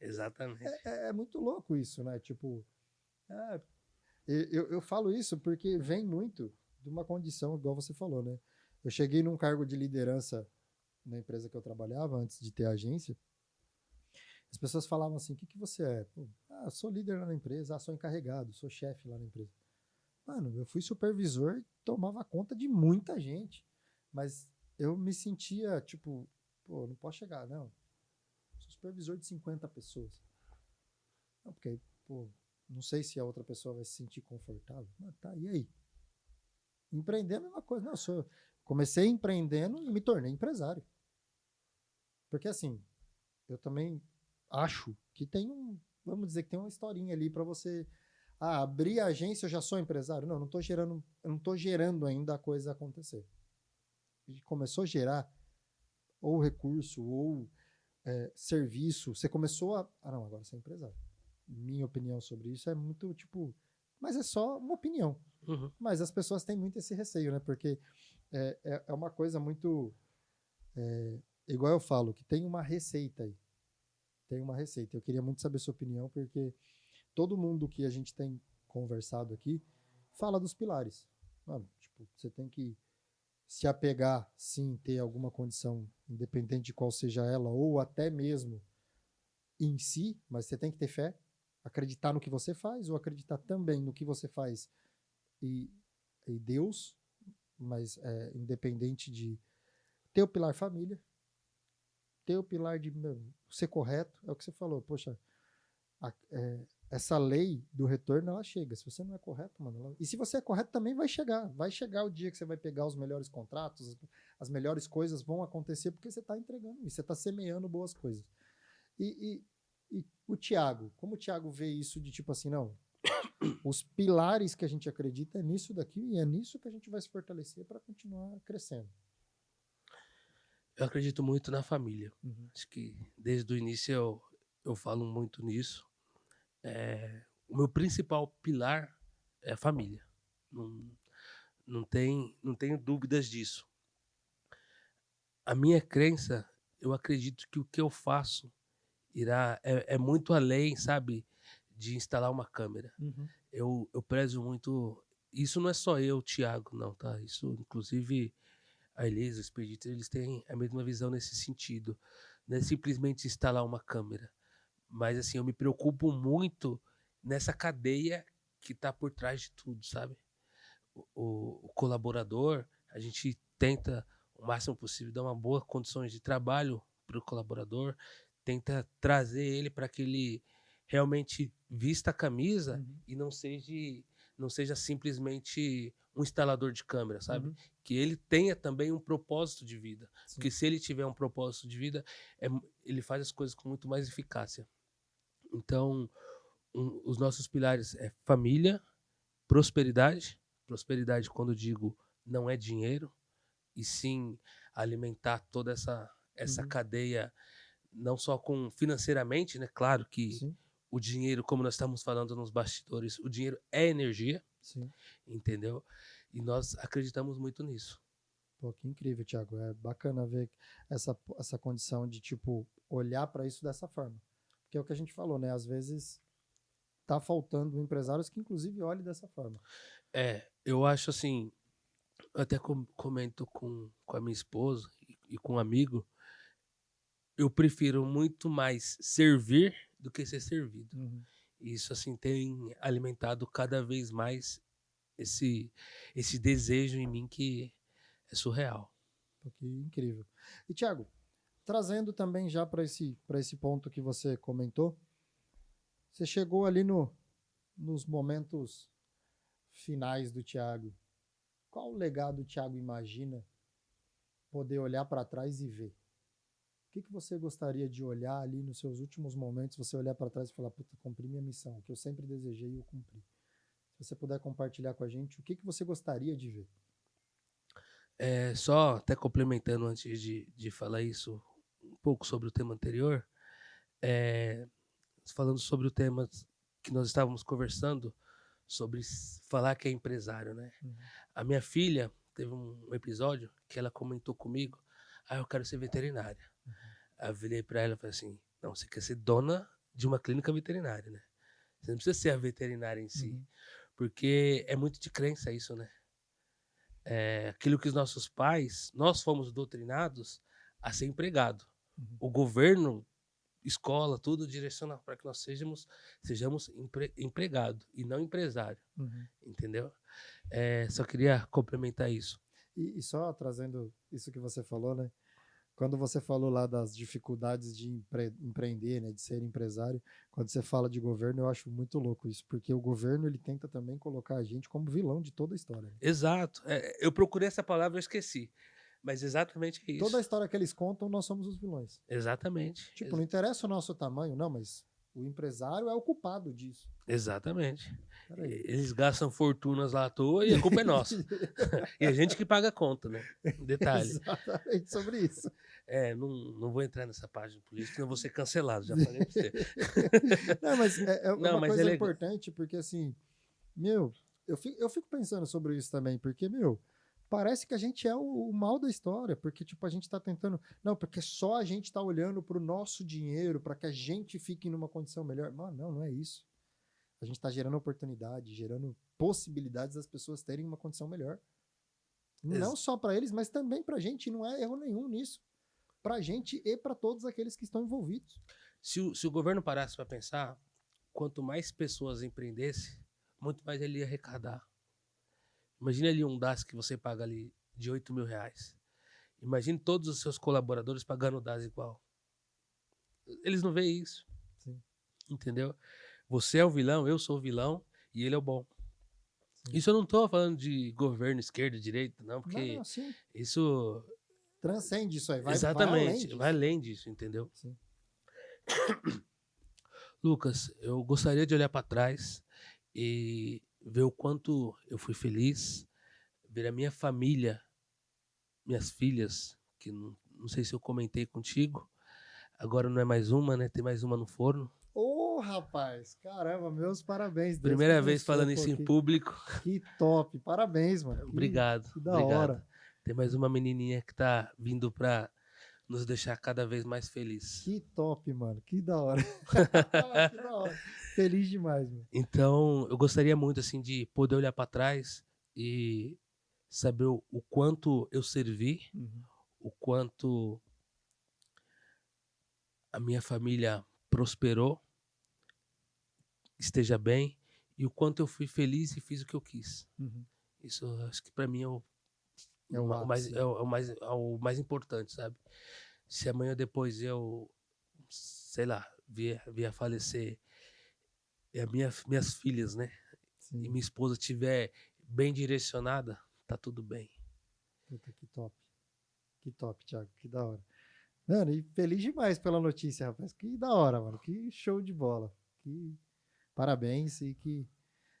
Exatamente. É muito louco isso, né? Tipo, eu falo isso porque vem muito de uma condição, igual você falou, né? Eu cheguei num cargo de liderança na empresa que eu trabalhava, antes de ter agência. As pessoas falavam assim, o que você é? Pô, sou líder lá na empresa, sou encarregado, sou chefe lá na empresa. Mano, eu fui supervisor e tomava conta de muita gente. Mas eu me sentia, tipo, pô, não posso chegar, não. Sou supervisor de 50 pessoas. Não, porque, pô, não sei se a outra pessoa vai se sentir confortável. Mas tá, e aí? Empreender é a mesma coisa. Não, comecei empreendendo e me tornei empresário. Porque assim, eu também acho que vamos dizer que tem uma historinha ali para você abrir a agência, eu já sou empresário. Não estou gerando ainda a coisa acontecer. E começou a gerar ou recurso ou serviço, você começou não, agora você é empresário. Minha opinião sobre isso é muito, tipo, mas é só uma opinião. Uhum. Mas as pessoas têm muito esse receio, né? Porque é uma coisa muito... igual eu falo, que tem uma receita aí. Tem uma receita. Eu queria muito saber sua opinião, porque todo mundo que a gente tem conversado aqui fala dos pilares. Mano, tipo, você tem que se apegar, sim, ter alguma condição, independente de qual seja ela, ou até mesmo em si, mas você tem que ter fé, acreditar no que você faz, ou acreditar também no que você faz e Deus, mas independente de ter o pilar família, ter o pilar de ser correto, é o que você falou, poxa, essa lei do retorno, ela chega. Se você não é correto, mano, e se você é correto, também vai chegar. Vai chegar o dia que você vai pegar os melhores contratos, as melhores coisas vão acontecer porque você está entregando isso, você está semeando boas coisas. E o Thiago, como o Thiago vê isso de tipo assim, não, os pilares que a gente acredita é nisso daqui e é nisso que a gente vai se fortalecer para continuar crescendo. Eu acredito muito na família. Uhum. Acho que desde o início eu falo muito nisso. O meu principal pilar é a família. Não, não tenho dúvidas disso. A minha crença, eu acredito que o que eu faço é muito além, sabe, de instalar uma câmera. Uhum. Eu prezo muito. Isso não é só eu, Thiago, não, tá? Isso, inclusive, a Elisa, o Expedito, eles têm a mesma visão nesse sentido. Não é simplesmente instalar uma câmera. Mas, assim, eu me preocupo muito nessa cadeia que está por trás de tudo, sabe? O colaborador, a gente tenta o máximo possível dar uma boa condições de trabalho para o colaborador, tenta trazer ele para que ele realmente vista a camisa e não seja simplesmente um instalador de câmera, sabe? Uhum. Que ele tenha também um propósito de vida. Sim. Porque se ele tiver um propósito de vida, ele faz as coisas com muito mais eficácia. Então, os nossos pilares é família, prosperidade. Prosperidade, quando digo, não é dinheiro, e sim alimentar toda essa cadeia, não só com financeiramente, né? Claro que Sim. o dinheiro, como nós estamos falando nos bastidores, o dinheiro é energia, Sim. entendeu? E nós acreditamos muito nisso. Pô, que incrível, Thiago. É bacana ver essa condição de, tipo, olhar para isso dessa forma. Porque é o que a gente falou, né? Às vezes tá faltando empresários que, inclusive, olhem dessa forma. Eu acho assim, eu até comento com a minha esposa e com um amigo, eu prefiro muito mais servir do que ser servido. Uhum. E isso, assim, tem alimentado cada vez mais esse desejo em mim que é surreal. Pô, que incrível. E, Thiago, trazendo também já para esse ponto que você comentou, você chegou ali nos momentos finais do Thiago. Qual o legado o Thiago imagina poder olhar para trás e ver? O que você gostaria de olhar ali nos seus últimos momentos, você olhar para trás e falar, puta, cumpri minha missão, que eu sempre desejei e eu cumpri. Se você puder compartilhar com a gente, o que você gostaria de ver? Só até complementando antes de falar isso, um pouco sobre o tema anterior, falando sobre o tema que nós estávamos conversando, sobre falar que é empresário, né? Uhum. A minha filha teve um episódio que ela comentou comigo, eu quero ser veterinária. Uhum. Aí eu virei para ela e falei assim, não, você quer ser dona de uma clínica veterinária, né? Você não precisa ser a veterinária em si. Uhum. Porque é muito de crença isso, né? Aquilo que os nossos pais, nós fomos doutrinados a ser empregado. Uhum. O governo, escola, tudo direciona para que nós sejamos empregado e não empresário. Uhum. Entendeu? Só queria complementar isso. E só trazendo isso que você falou, né? Quando você falou lá das dificuldades de empreender, né, de ser empresário, quando você fala de governo, eu acho muito louco isso, porque o governo ele tenta também colocar a gente como vilão de toda a história. Né? Exato. Eu procurei essa palavra, eu esqueci. Mas exatamente é isso. Toda a história que eles contam, nós somos os vilões. Exatamente. Tipo, não interessa o nosso tamanho, não, mas o empresário é o culpado disso. Exatamente. Peraí. Eles gastam fortunas lá à toa e a culpa é nossa. E a gente que paga a conta, né? Detalhe. Exatamente sobre isso. Não vou entrar nessa página política, senão vou ser cancelado, já falei pra você. Não, mas Não, uma mas coisa importante, porque assim, meu, eu fico pensando sobre isso também, porque, meu, parece que a gente é o mal da história, porque, tipo, a gente tá tentando. Não, porque só a gente tá olhando pro nosso dinheiro, para que a gente fique numa condição melhor. Mano, não é isso. A gente tá gerando oportunidade, gerando possibilidades das pessoas terem uma condição melhor. Não só para eles, mas também pra gente, não é erro nenhum nisso. Pra gente e para todos aqueles que estão envolvidos. Se o governo parasse para pensar, quanto mais pessoas empreendesse, muito mais ele ia arrecadar. Imagina ali um DAS que você paga ali de R$8.000. Imagine todos os seus colaboradores pagando o DAS igual. Eles não veem isso. Sim. Entendeu? Você é o vilão, eu sou o vilão e ele é o bom. Sim. Isso eu não tô falando de governo, esquerda, direita, não, Não, porque sim. isso... Transcende isso aí, vai além Exatamente, disso. vai além disso, entendeu? Sim. Lucas, eu gostaria de olhar para trás e ver o quanto eu fui feliz, ver a minha família, minhas filhas, que não sei se eu comentei contigo, agora não é mais uma, né? Tem mais uma no forno. Ô, rapaz, caramba, meus parabéns, Deus que Primeira vez abençoe, falando pô, isso em público. que top, parabéns, mano, Obrigado, que da obrigado. hora. Tem mais uma menininha que tá vindo para nos deixar cada vez mais felizes. Que top, mano, que da hora. Que da hora. Feliz demais, mano. Então, eu gostaria muito assim de poder olhar para trás e saber o quanto eu servi, o quanto a minha família prosperou, esteja bem, e o quanto eu fui feliz e fiz o que eu quis. Isso acho que para mim é É o ápice. é o mais importante, sabe? Se amanhã ou depois eu, sei lá, vier a falecer e minhas filhas, né? Sim. E minha esposa estiver bem direcionada, tá tudo bem. Puta, que top. Que top, Thiago, que da hora. Mano, e feliz demais pela notícia, rapaz. Que da hora, mano. Que show de bola. Que parabéns e que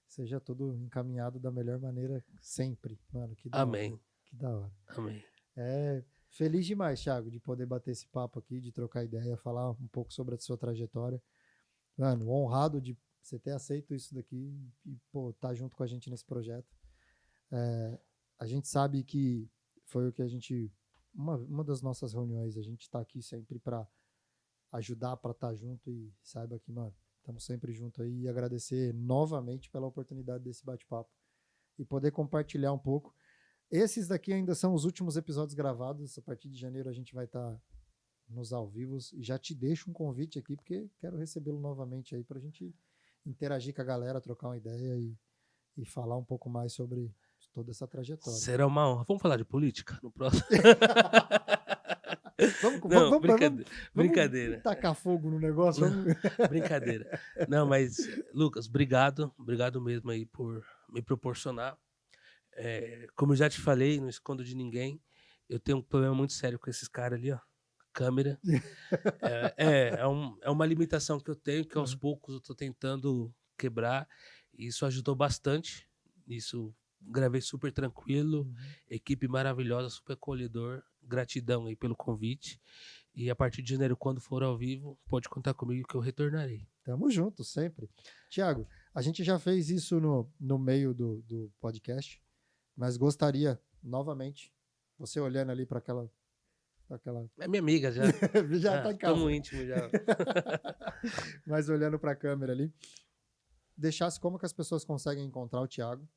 seja tudo encaminhado da melhor maneira sempre. Mano, que da Amém. hora. Que da hora. Amém. Feliz demais, Thiago, de poder bater esse papo aqui, de trocar ideia, falar um pouco sobre a sua trajetória. Mano, honrado de você ter aceito isso daqui e, pô, tá junto com a gente nesse projeto. A gente sabe que foi o que a gente... Uma das nossas reuniões, a gente tá aqui sempre para ajudar, para estar junto e saiba que, mano, estamos sempre junto aí e agradecer novamente pela oportunidade desse bate-papo e poder compartilhar um pouco. Esses daqui ainda são os últimos episódios gravados. A partir de janeiro a gente vai estar nos ao vivos. E já te deixo um convite aqui, porque quero recebê-lo novamente aí para a gente interagir com a galera, trocar uma ideia e falar um pouco mais sobre toda essa trajetória. Será uma honra. Vamos falar de política no próximo? Vamos, brincadeira. Vamos tacar fogo no negócio? Brincadeira. Não, mas, Lucas, obrigado. Obrigado mesmo aí por me proporcionar. Como eu já te falei, não escondo de ninguém, eu tenho um problema muito sério com esses caras ali, ó. Câmera. É uma limitação que eu tenho, que aos poucos eu tô tentando quebrar. E isso ajudou bastante. Isso gravei super tranquilo. Equipe maravilhosa, super acolhedor. Gratidão aí pelo convite. E a partir de janeiro, quando for ao vivo, pode contar comigo que eu retornarei. Tamo junto, sempre. Thiago, a gente já fez isso no meio do podcast, mas gostaria, novamente, você olhando ali para aquela... É minha amiga já. Já tá em casa. Tamo íntimo já. Mas olhando para a câmera ali, deixasse como que as pessoas conseguem encontrar o Thiago,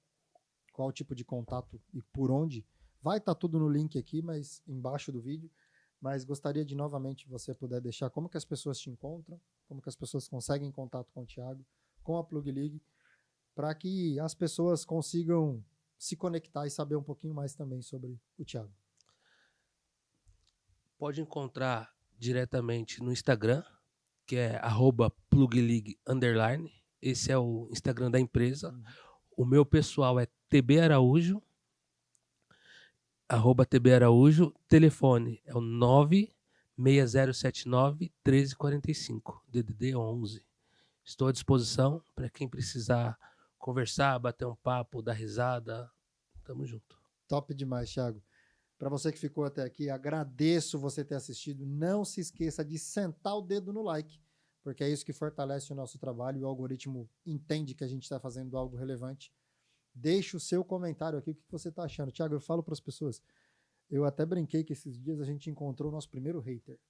qual tipo de contato e por onde. Vai estar tudo no link aqui, mas embaixo do vídeo. Mas gostaria de novamente você puder deixar como que as pessoas te encontram, como que as pessoas conseguem contato com o Thiago, com a Plug League, para que as pessoas consigam se conectar e saber um pouquinho mais também sobre o Thiago. Pode encontrar diretamente no Instagram, que é @plugleague_. Esse é o Instagram da empresa. O meu pessoal é tbaraújo, @tbaraújo. Telefone é o 96079-1345, DDD 11. Estou à disposição para quem precisar conversar, bater um papo, dar risada. Tamo junto. Top demais, Thiago. Para você que ficou até aqui, agradeço você ter assistido. Não se esqueça de sentar o dedo no like, porque é isso que fortalece o nosso trabalho e o algoritmo entende que a gente está fazendo algo relevante. Deixe o seu comentário aqui, o que você está achando. Thiago, eu falo para as pessoas, eu até brinquei que esses dias a gente encontrou o nosso primeiro hater.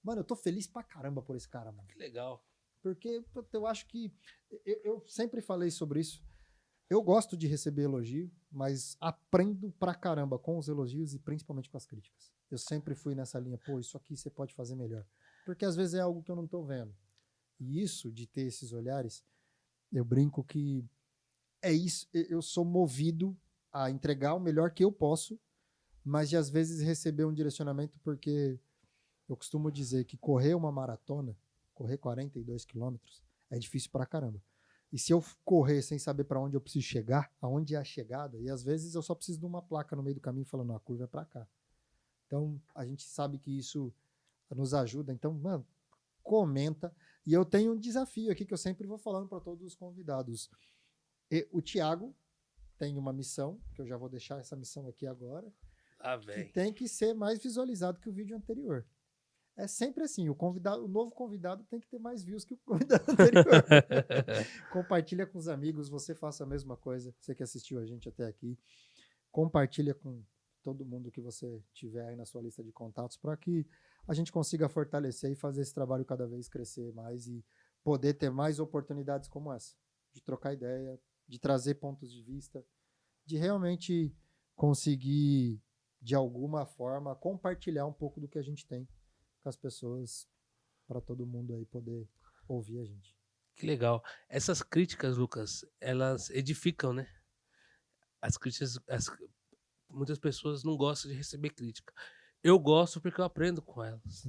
Mano, eu tô feliz pra caramba por esse cara, mano. Que legal. Porque eu acho que... Eu sempre falei sobre isso. Eu gosto de receber elogio, mas aprendo pra caramba com os elogios e principalmente com as críticas. Eu sempre fui nessa linha, pô, isso aqui você pode fazer melhor. Porque às vezes é algo que eu não tô vendo. E isso, de ter esses olhares, eu brinco que é isso, eu sou movido a entregar o melhor que eu posso, mas de às vezes receber um direcionamento, porque eu costumo dizer que correr uma maratona, correr 42 quilômetros, é difícil pra caramba. E se eu correr sem saber para onde eu preciso chegar, aonde é a chegada, e às vezes eu só preciso de uma placa no meio do caminho falando, a curva é para cá. Então, a gente sabe que isso nos ajuda. Então, mano, comenta. E eu tenho um desafio aqui que eu sempre vou falando para todos os convidados. O Thiago tem uma missão, que eu já vou deixar essa missão aqui agora, que tem que ser mais visualizado que o vídeo anterior. É sempre assim, o novo convidado tem que ter mais views que o convidado anterior. Compartilha com os amigos, você faça a mesma coisa, você que assistiu a gente até aqui. Compartilha com todo mundo que você tiver aí na sua lista de contatos para que a gente consiga fortalecer e fazer esse trabalho cada vez crescer mais e poder ter mais oportunidades como essa, de trocar ideia, de trazer pontos de vista, de realmente conseguir, de alguma forma, compartilhar um pouco do que a gente tem com as pessoas, para todo mundo aí poder ouvir a gente. Que legal. Essas críticas, Lucas, elas edificam, né? As críticas, muitas pessoas não gostam de receber crítica. Eu gosto porque eu aprendo com elas.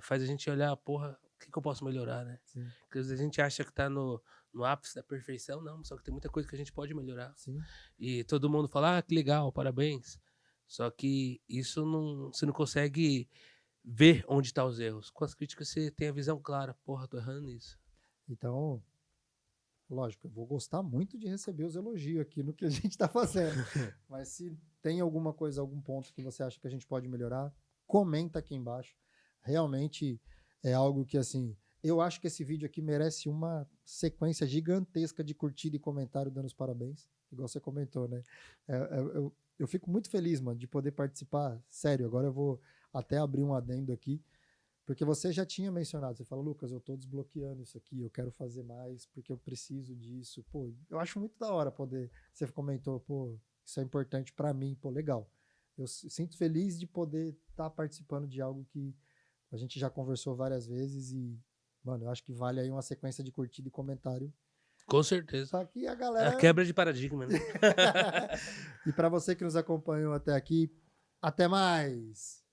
Faz a gente olhar, porra, o que eu posso melhorar, né? Sim. Porque às vezes a gente acha que tá no ápice da perfeição, não, só que tem muita coisa que a gente pode melhorar. Sim. E todo mundo fala, que legal, parabéns. Só que isso você não consegue ver onde estão os erros. Com as críticas você tem a visão clara, porra, tô errando nisso. Então, lógico, eu vou gostar muito de receber os elogios aqui no que a gente está fazendo. Mas se tem alguma coisa, algum ponto que você acha que a gente pode melhorar, comenta aqui embaixo. Realmente é algo que, assim, eu acho que esse vídeo aqui merece uma sequência gigantesca de curtida e comentário dando os parabéns, igual você comentou, né? Eu fico muito feliz, mano, de poder participar. Sério, agora eu vou até abrir um adendo aqui. Porque você já tinha mencionado, você fala, Lucas, eu tô desbloqueando isso aqui, eu quero fazer mais porque eu preciso disso. Pô, eu acho muito da hora poder, você comentou, pô, isso é importante para mim, pô, legal. Eu sinto feliz de poder estar participando de algo que a gente já conversou várias vezes e, mano, eu acho que vale aí uma sequência de curtida e comentário. Com certeza. Só que a galera... É a quebra de paradigma, né? E para você que nos acompanhou até aqui, até mais!